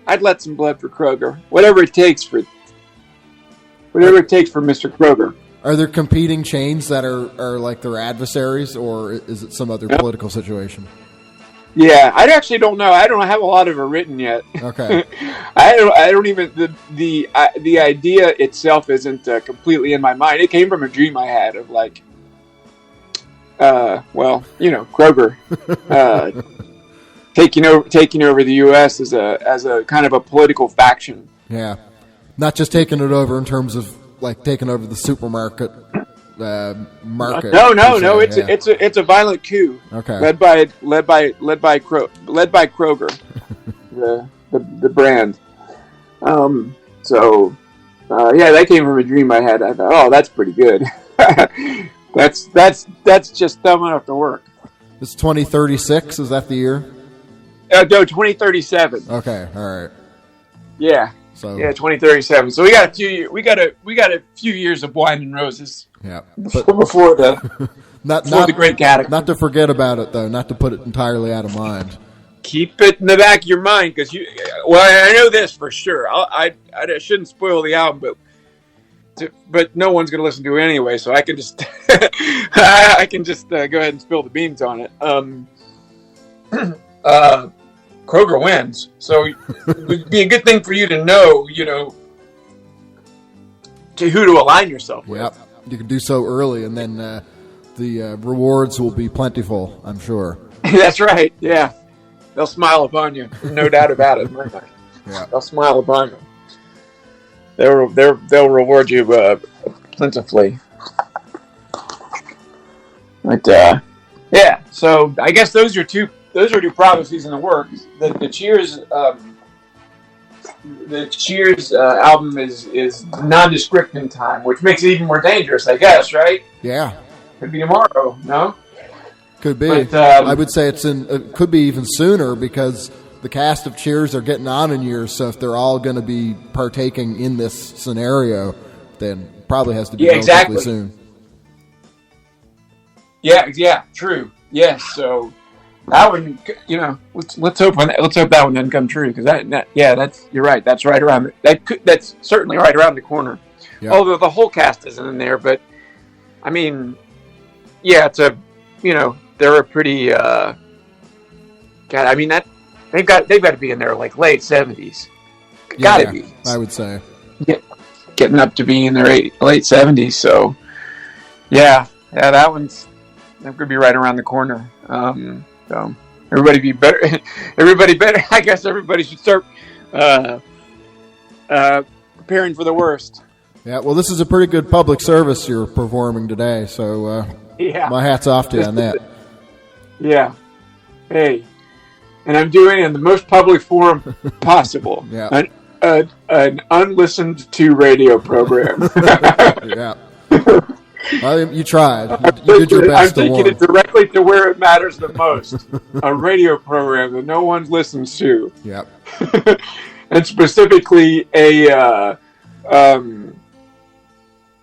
I'd let some blood for Kroger. Whatever it takes for Mr. Kroger. Are there competing chains that are like their adversaries, or is it some other political situation? Yeah, I actually don't know. I don't have a lot of it written yet. Okay. I don't even the idea itself isn't completely in my mind. It came from a dream I had of like. Well, you know, Kroger taking over the U.S. as a kind of a political faction. Yeah, not just taking it over in terms of like taking over the supermarket market. No. It's a violent coup. Okay. Led by Kroger, the brand. So that came from a dream I had. I thought, oh, that's pretty good. That's just thumb enough to work. It's 2036. Is that the year? No, 2037. Okay, all right. Yeah. So 2037. So we got a few years of wine and roses. Yeah. Before the the Great Cataclysm. Not to forget about it though. Not to put it entirely out of mind. Keep it in the back of your mind because I know this for sure. I shouldn't spoil the album, but no one's going to listen to it anyway, so I can just go ahead and spill the beans on it. Kroger wins, so it would be a good thing for you to know, to who to align yourself with. Yep, you can do so early, and then the rewards will be plentiful, I'm sure. That's right. Yeah, they'll smile upon you, no doubt about it. Yeah, they'll smile upon you. They'll reward you plentifully. But yeah, so I guess those are two prophecies in the works. The Cheers album is nondescript in time, which makes it even more dangerous, I guess, right? Yeah. Could be tomorrow, no? Could be. But, I would say it could be even sooner because the cast of Cheers are getting on in years, so if they're all going to be partaking in this scenario, then probably has to be relatively soon. Yeah, true. Yes, so that one, let's hope that one doesn't come true because you're right. That's right around that's certainly right around the corner. Yep. Although the whole cast isn't in there, but I mean, yeah, they're a pretty. God, I mean that. They've got to be in their like late 70s. Gotta be. I would say. Getting up to be in their late 70s. So, yeah, that could be right around the corner. So everybody be better. Everybody better. I guess everybody should start preparing for the worst. Yeah, well, this is a pretty good public service you're performing today, so my hat's off to you on that. Yeah. Hey, and I'm doing it in the most public forum possible. Yeah. An unlistened to radio program. Yeah. Well, you tried. You did your best. I'm taking it directly to where it matters the most. A radio program that no one listens to. Yep. And specifically a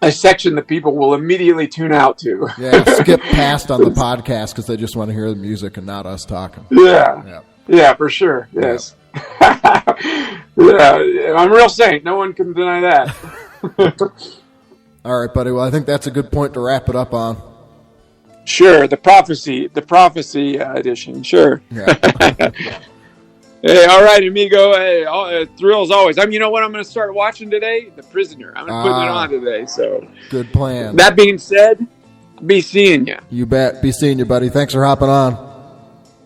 section that people will immediately tune out to. Yeah, skip past on the podcast because they just want to hear the music and not us talking. Yeah, for sure. Yes. Yeah, I'm a real saint. No one can deny that. All right, buddy. Well, I think that's a good point to wrap it up on. Sure, the prophecy edition. Sure. Yeah. Hey, all right, amigo. Hey, thrill as always. You know what I'm going to start watching today? The Prisoner. I'm going to put it on today. So good plan. That being said, be seeing you. You bet. Be seeing you, buddy. Thanks for hopping on.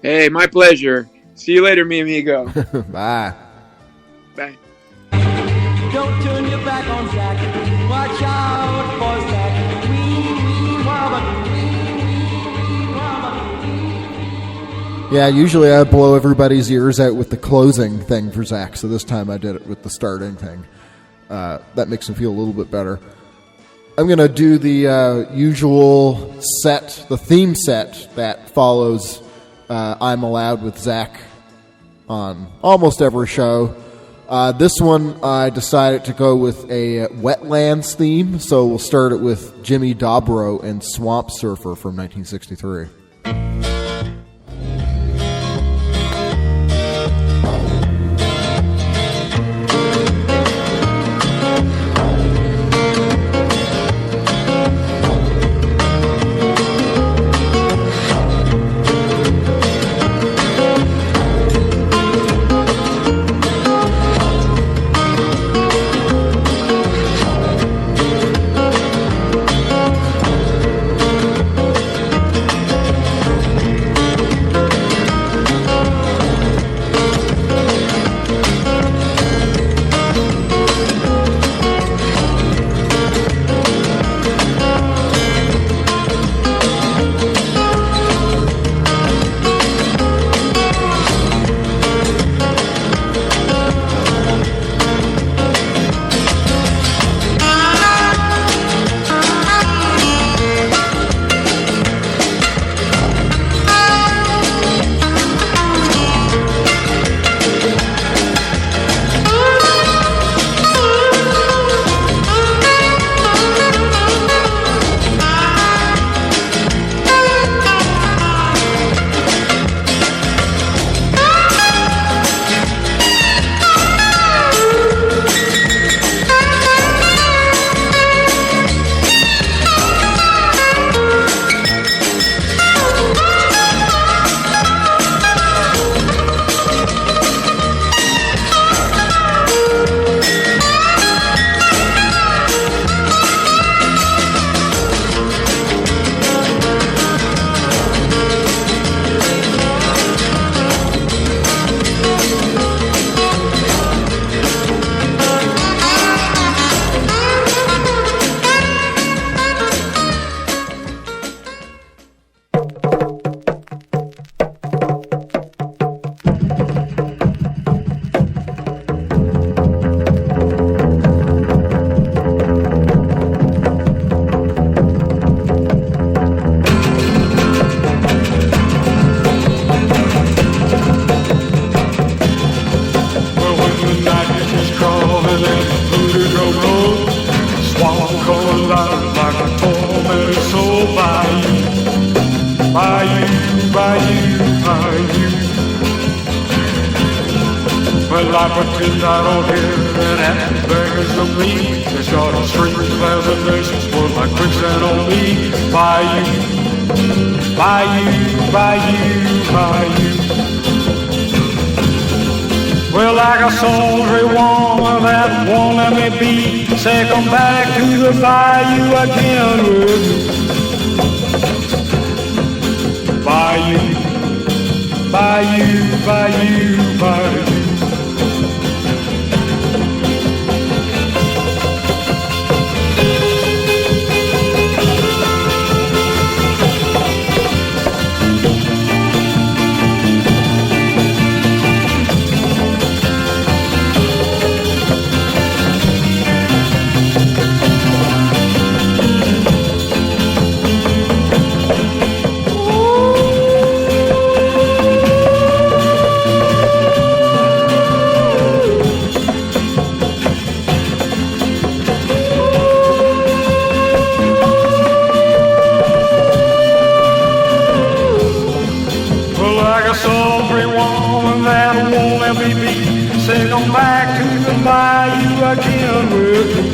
Hey, my pleasure. See you later, mi amigo. Bye. Bye. Don't turn your back on Zach. Watch out for Zach. Wee, wobble, Yeah, usually I blow everybody's ears out with the closing thing for Zach, so this time I did it with the starting thing. That makes him feel a little bit better. I'm going to do the usual set, the theme set that follows I'm Allowed with Zach on almost every show. This one I decided to go with a wetlands theme, so we'll start it with Jimmy Dobro and Swamp Surfer from 1963. Bayou, bayou, bayou, bayou. Say come back to the bayou again with me.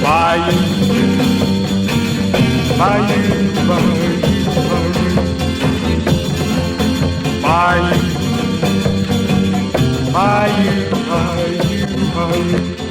Bayou, bayou, bayou, bayou, bayou, bayou, bayou.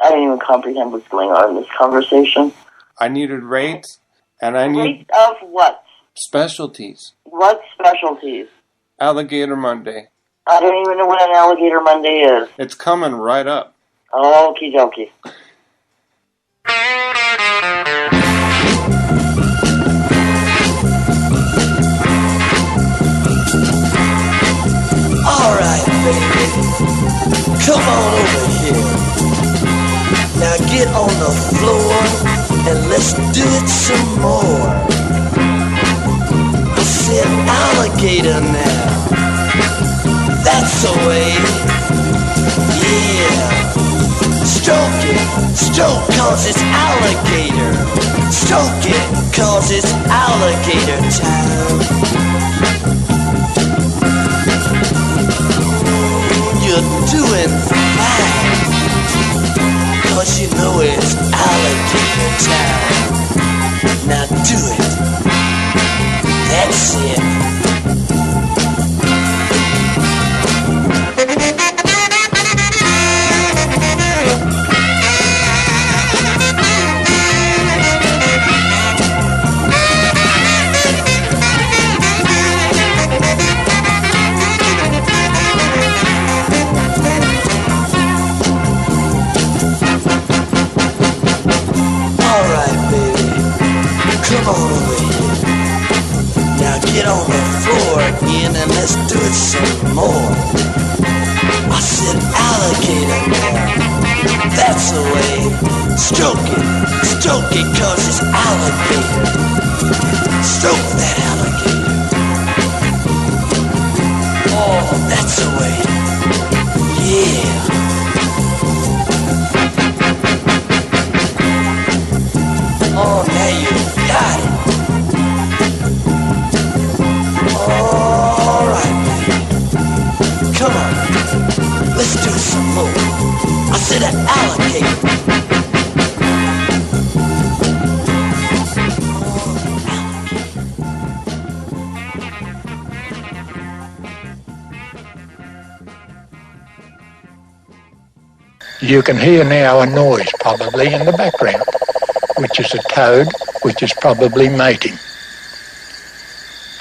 I don't even comprehend what's going on in this conversation. I needed rates, and I need... Rates of what? Specialties. What specialties? Alligator Monday. I don't even know what an Alligator Monday is. It's coming right up. Okie dokie. Alright, baby. Come on over here. Now get on the floor and let's do it some more. I said alligator now. That's the way. Yeah. Stroke it, stroke cause it's alligator. Stroke it cause it's alligator time. You're doing fine, cause you know it's alligator time. Now do it. That's it. come on over here. Now get on the floor again and let's do it some more. I said alligator now. That's the way. Stroke it, cause it's alligator. Stroke that alligator. Oh, that's the way. Yeah. Oh, now you got it. All right, baby. Come on. Let's do some more. I said an alligator. You can hear now a noise probably in the background, which is a toad, which is probably mating.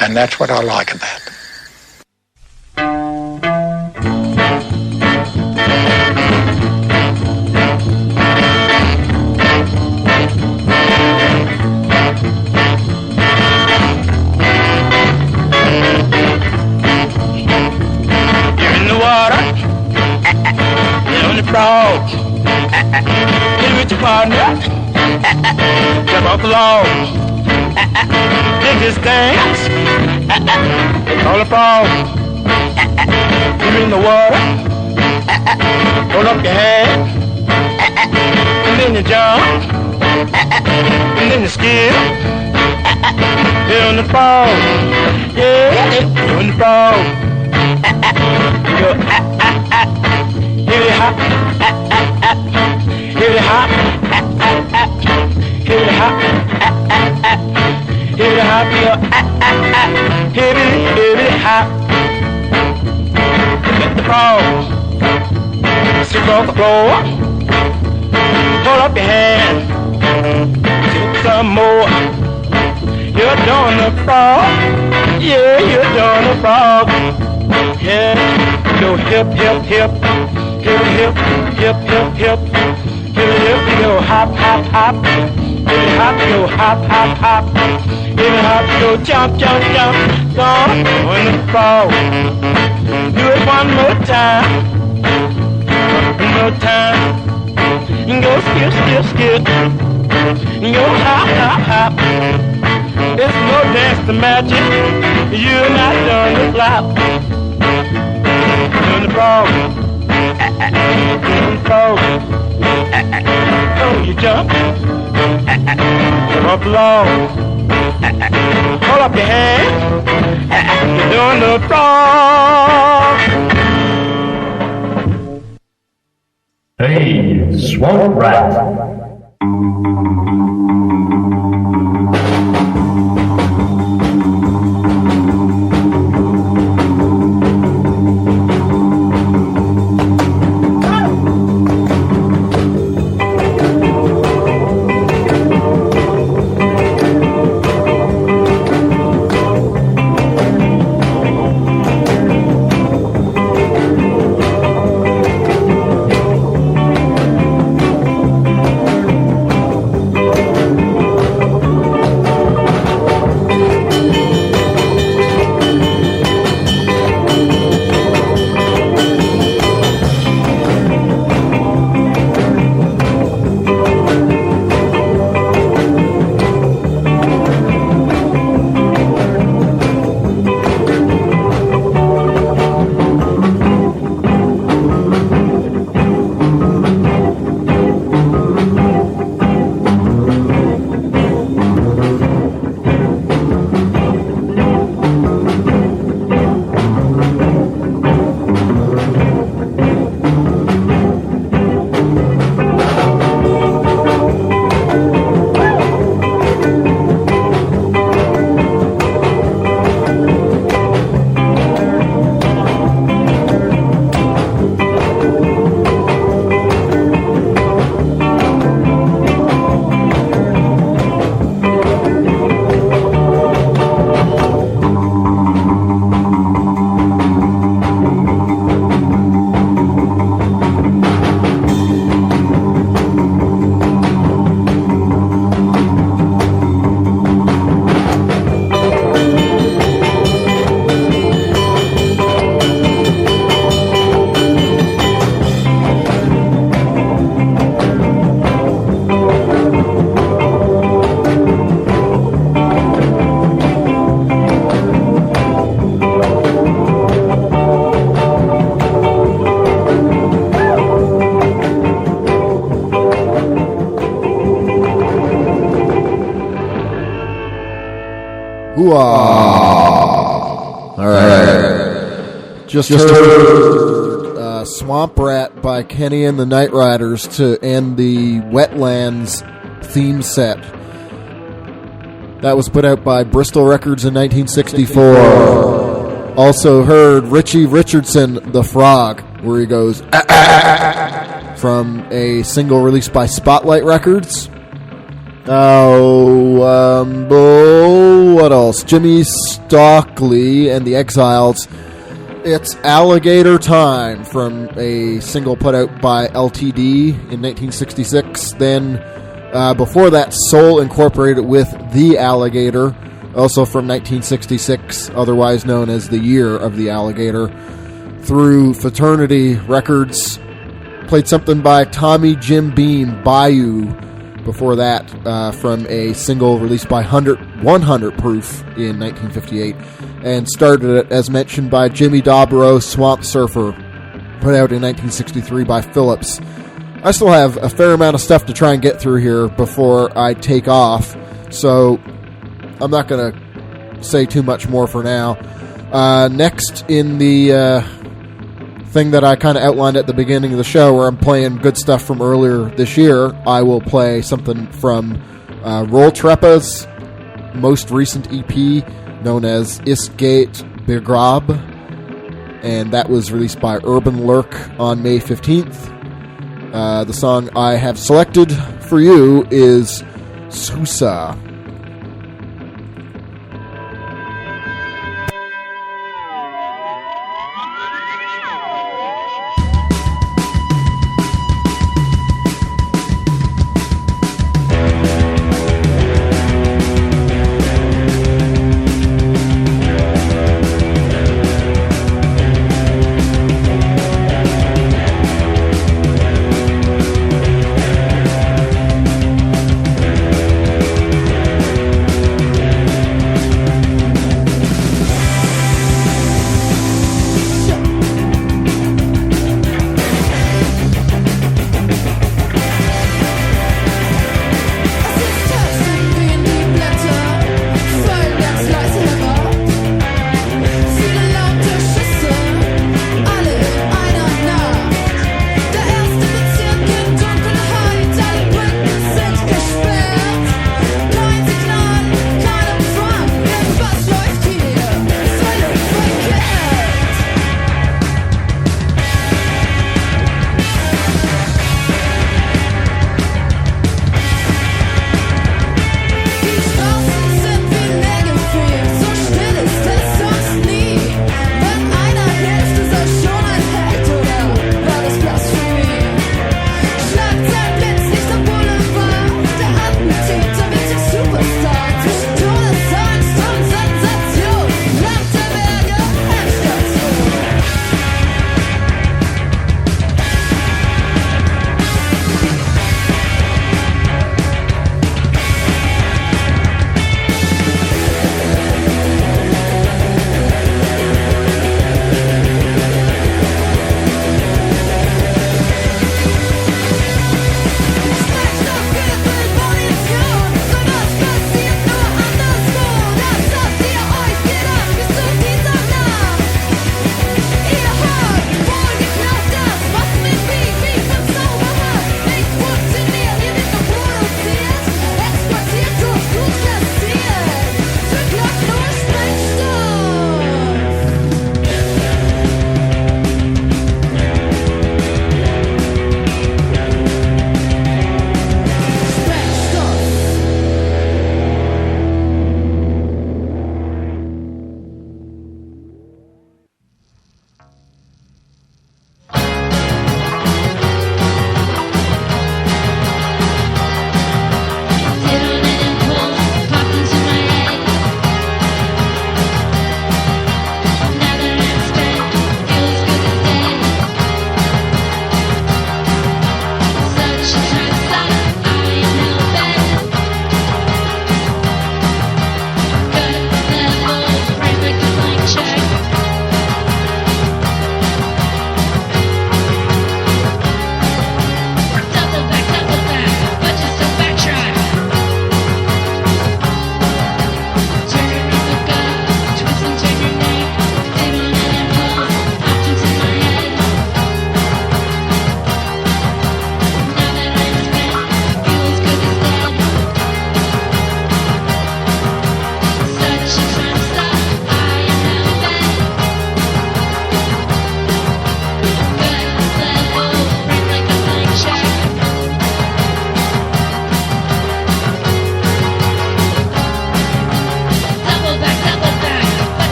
And that's what I like about them. You're in the water, you're on the frog, you're with your partner, jump off the log, dig this dance, call a frog. You're in the water, hold up your hand, and then you jump, and then you skip, you're on the frog, yeah, you're on the frog. You're hit it hop, hit it hop, hit it hop, hit it hop, hit it hop. Let the frog sit on the floor, hold up your hand, take some more. You're doing the frog, yeah, you're doing the frog, yeah. Go hip, hip, hip, hip, hip, hip, hip, hip, hip, hip, go hop, hop, hop, hip, hop, go hop, hop, hop, hip, hop, go jump, jump, jump, go on the frog. Do it one more time, one more time, and go skip, skip, skip, and go hop, hop, hop. It's no dance to magic, you're not doing the flop. Doing the frog, doing the frog. Oh, you jump, jump up low, hold up your hand, you're doing the frog. Hey, swamp rat. All right. Just heard Swamp Rat by Kenny and the Night Riders to end the Wetlands theme set. That was put out by Bristol Records in 1964. Also heard Richie Richardson, The Frog, where he goes from a single released by Spotlight Records. What else? Jimmy Stockley and the Exiles. It's Alligator Time from a single put out by LTD in 1966. Then before that, Soul Incorporated with The Alligator, also from 1966, otherwise known as the Year of the Alligator. Through Fraternity Records, played something by Tommy Jim Beam, Bayou. Before that, from a single released by 100 Proof in 1958. And started it, as mentioned, by Jimmy Dobro, Swamp Surfer, put out in 1963 by Phillips. I still have a fair amount of stuff to try and get through here before I take off, so I'm not going to say too much more for now. Next in the thing that I kind of outlined at the beginning of the show, where I'm playing good stuff from earlier this year, I will play something from Roll Treppa's most recent EP, known as Istgate Begrab, and that was released by Urban Lurk on May 15th. The song I have selected for you is Sousa.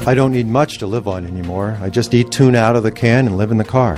I don't need much to live on anymore. I just eat tuna out of the can and live in the car.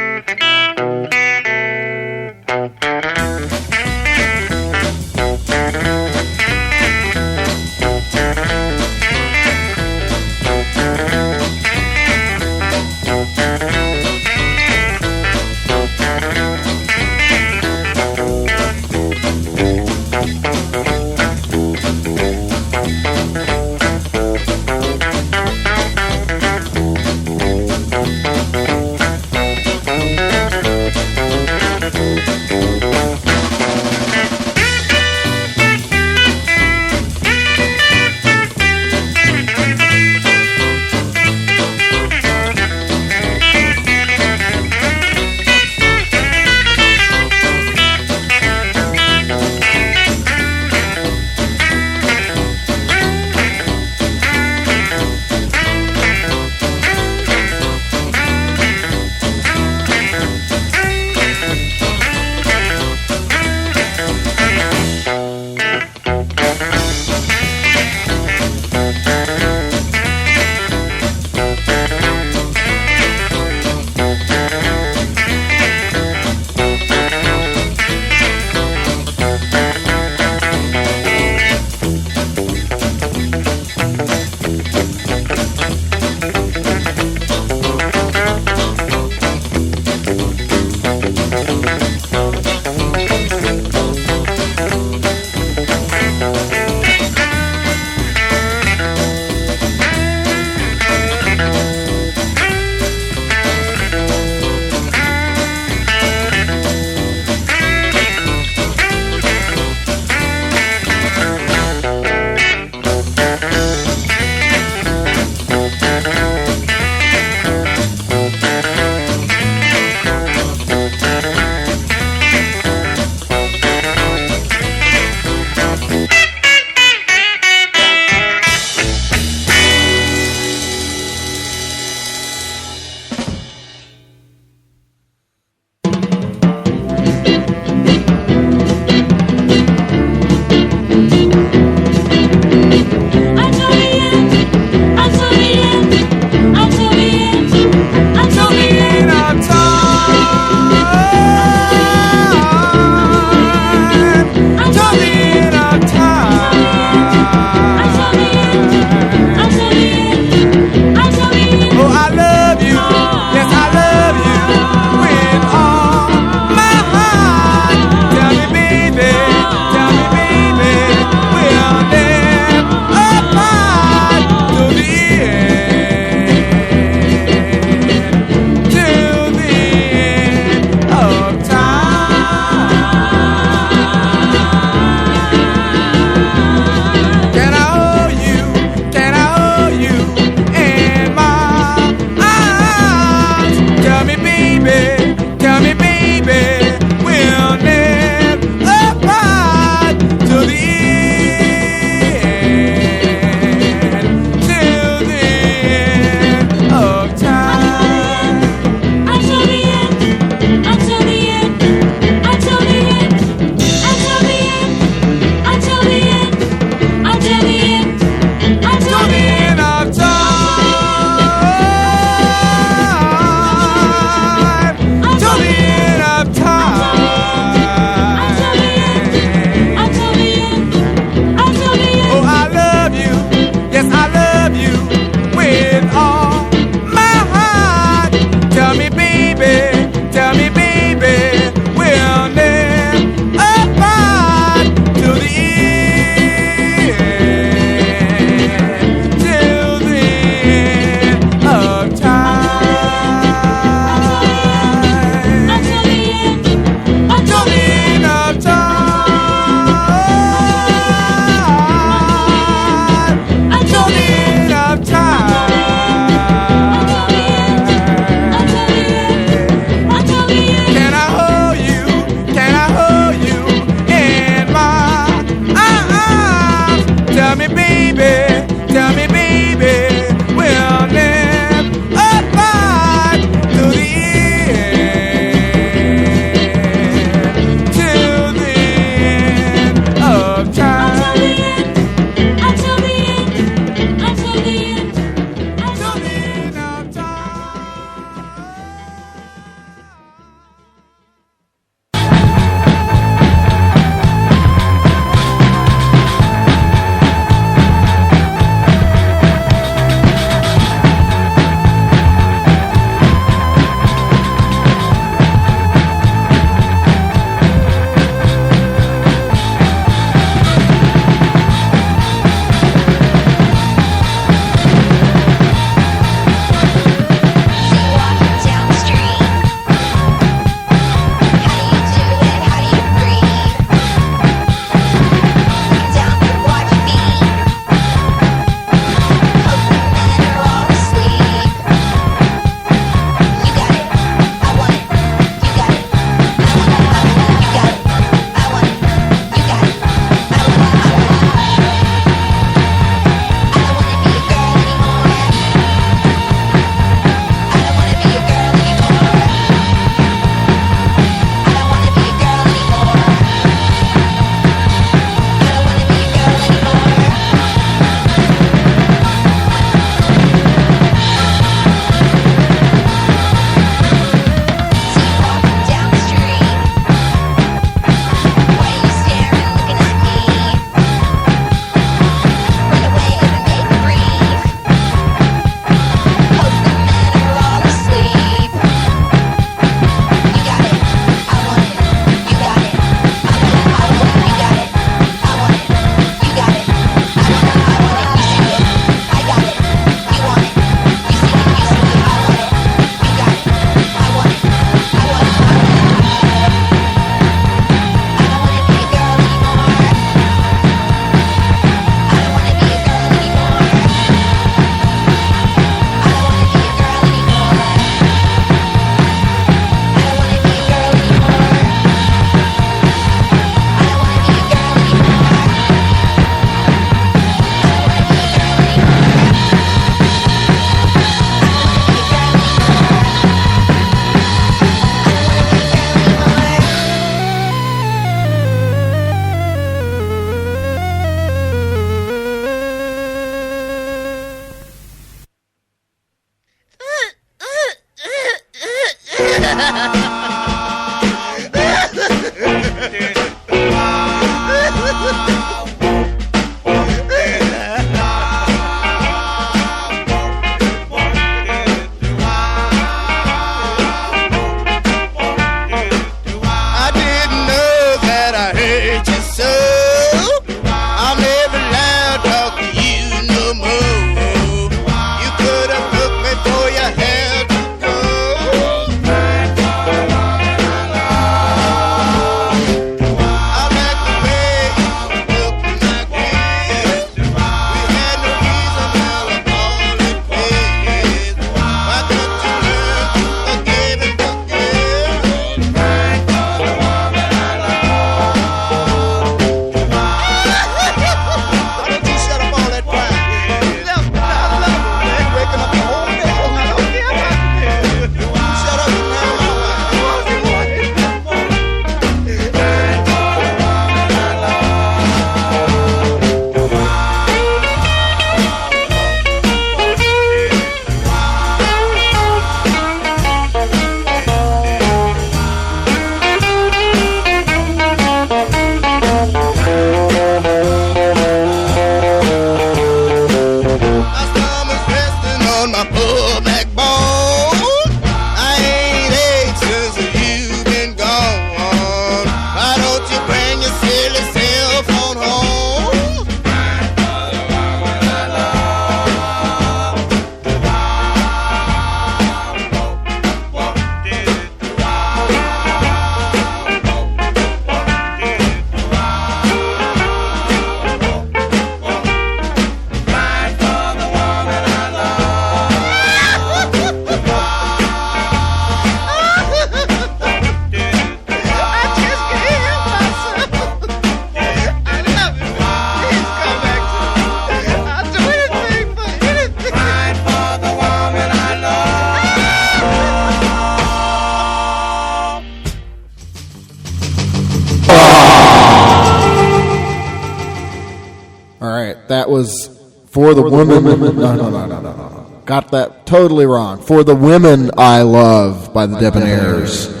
right, that was For the Women. No. Got that totally wrong. For the Women I Love by the Debonaires.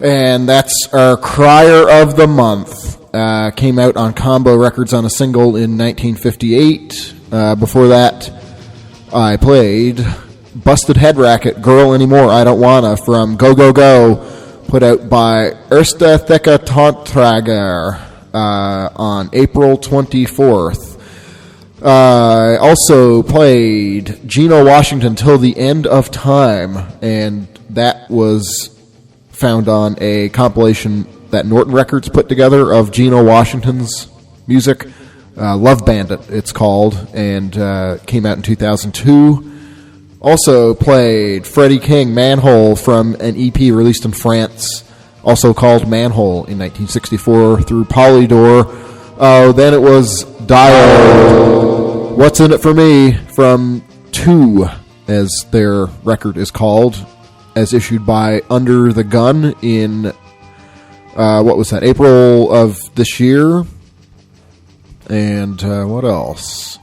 And that's our Crier of the Month. Came out on Combo Records on a single in 1958. Before that, I played Busted Head Racket, Girl Anymore, I Don't Wanna, from Go Go Go, put out by Erste Theka Tontrager on April 24th. I also played Geno Washington, Till the End of Time, and that was found on a compilation that Norton Records put together of Geno Washington's music. Love Bandit, it's called, and came out in 2002. Also played Freddie King, Manhole, from an EP released in France, also called Manhole, in 1964 through Polydor. Oh, then it was Dio, What's in It for Me, from 2, as their record is called, as issued by Under the Gun in, April of this year. And what else?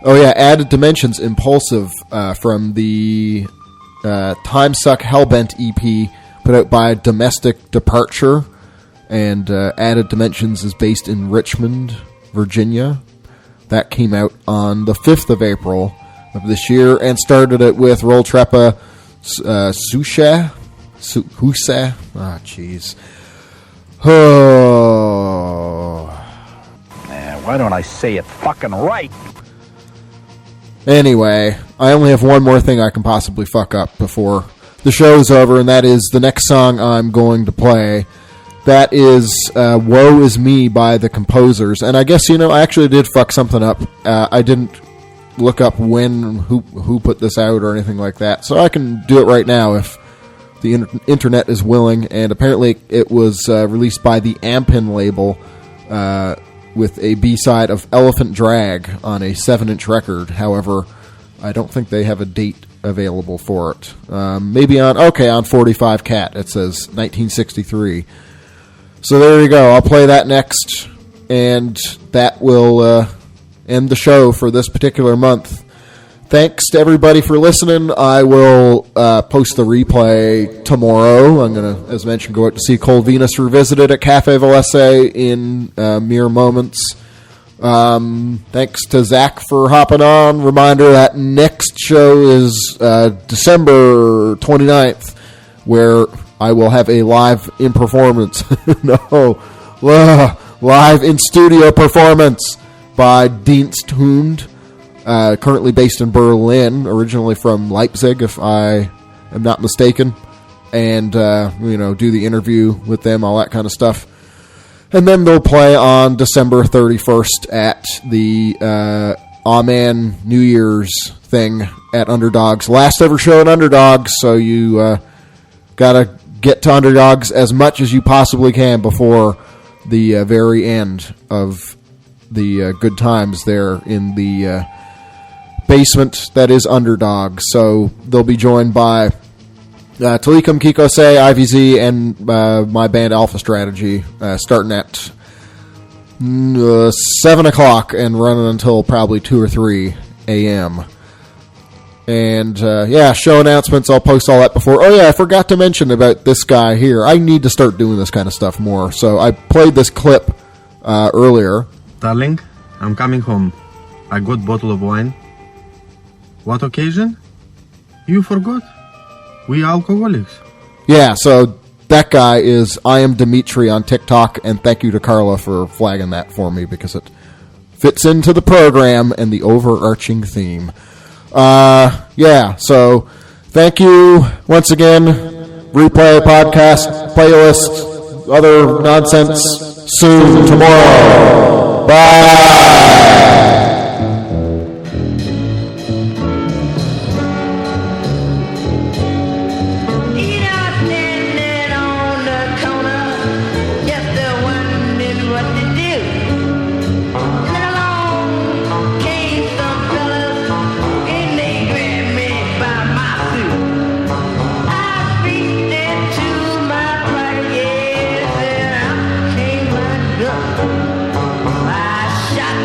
Oh, yeah, Added Dimensions, Impulsive, from the Time Suck Hellbent EP, put out by Domestic Departure. And Added Dimensions is based in Richmond, Virginia. That came out on the 5th of April of this year, and started it with Roll Treppa Huse. Ah, jeez. Oh. Why don't I say it fucking right? Anyway, I only have one more thing I can possibly fuck up before the show's over, and that is the next song I'm going to play. That is Woe Is Me by the Composers. And I guess, I actually did fuck something up. I didn't look up who put this out or anything like that. So I can do it right now if the internet is willing. And apparently it was released by the Ampin label with a B-side of Elephant Drag on a 7-inch record. However, I don't think they have a date available for it. Maybe on 45 Cat. It says 1963. So there you go. I'll play that next, and that will end the show for this particular month. Thanks to everybody for listening. I will post the replay tomorrow. I'm going to, as mentioned, go out to see Cold Venus Revisited at Cafe Valese in mere moments. Thanks to Zach for hopping on. Reminder that next show is December 29th, where I will have a live in performance. Live in studio performance by Diensthund, currently based in Berlin, originally from Leipzig, if I am not mistaken, and do the interview with them, all that kind of stuff. And then they'll play on December 31st at the Amen New Year's thing at Underdogs. Last ever show at Underdogs, so you gotta get to Underdogs as much as you possibly can before the very end of the good times there in the basement that is Underdogs. So they'll be joined by Talikum Kikose, IVZ, and my band Alpha Strategy, starting at 7 o'clock and running until probably 2 or 3 a.m. And, show announcements. I'll post all that before. Oh, yeah, I forgot to mention about this guy here. I need to start doing this kind of stuff more. So I played this clip earlier. Darling, I'm coming home. I got bottle of wine. What occasion? You forgot? We alcoholics. Yeah, so that guy is I Am Dimitri on TikTok, and thank you to Carla for flagging that for me because it fits into the program and the overarching theme. So thank you once again. Replay, podcast, playlist, other nonsense soon tomorrow. Bye. Shot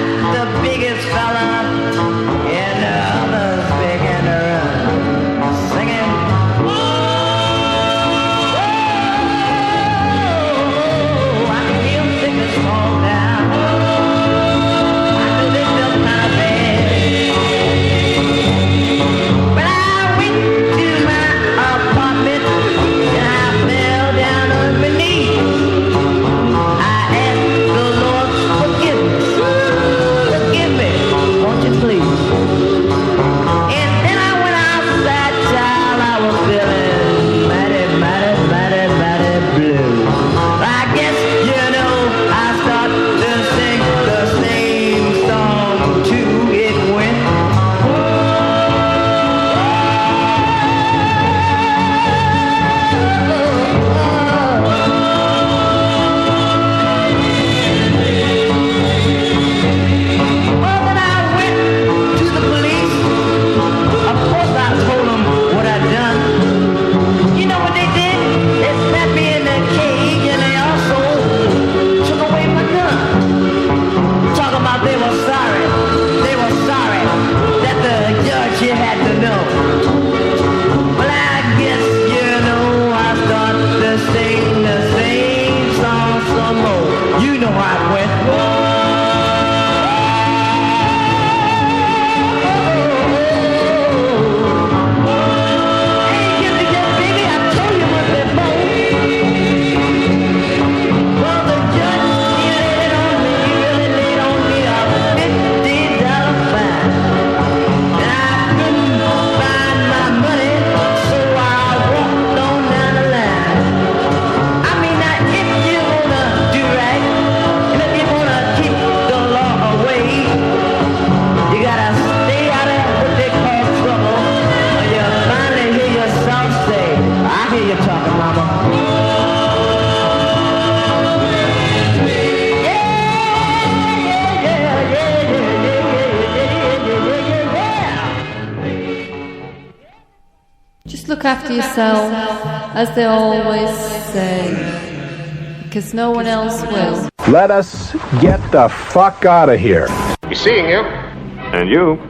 You know how it went. Look after yourself, as they always say, because no one else will. Let us get the fuck out of here. Be seeing you. And you.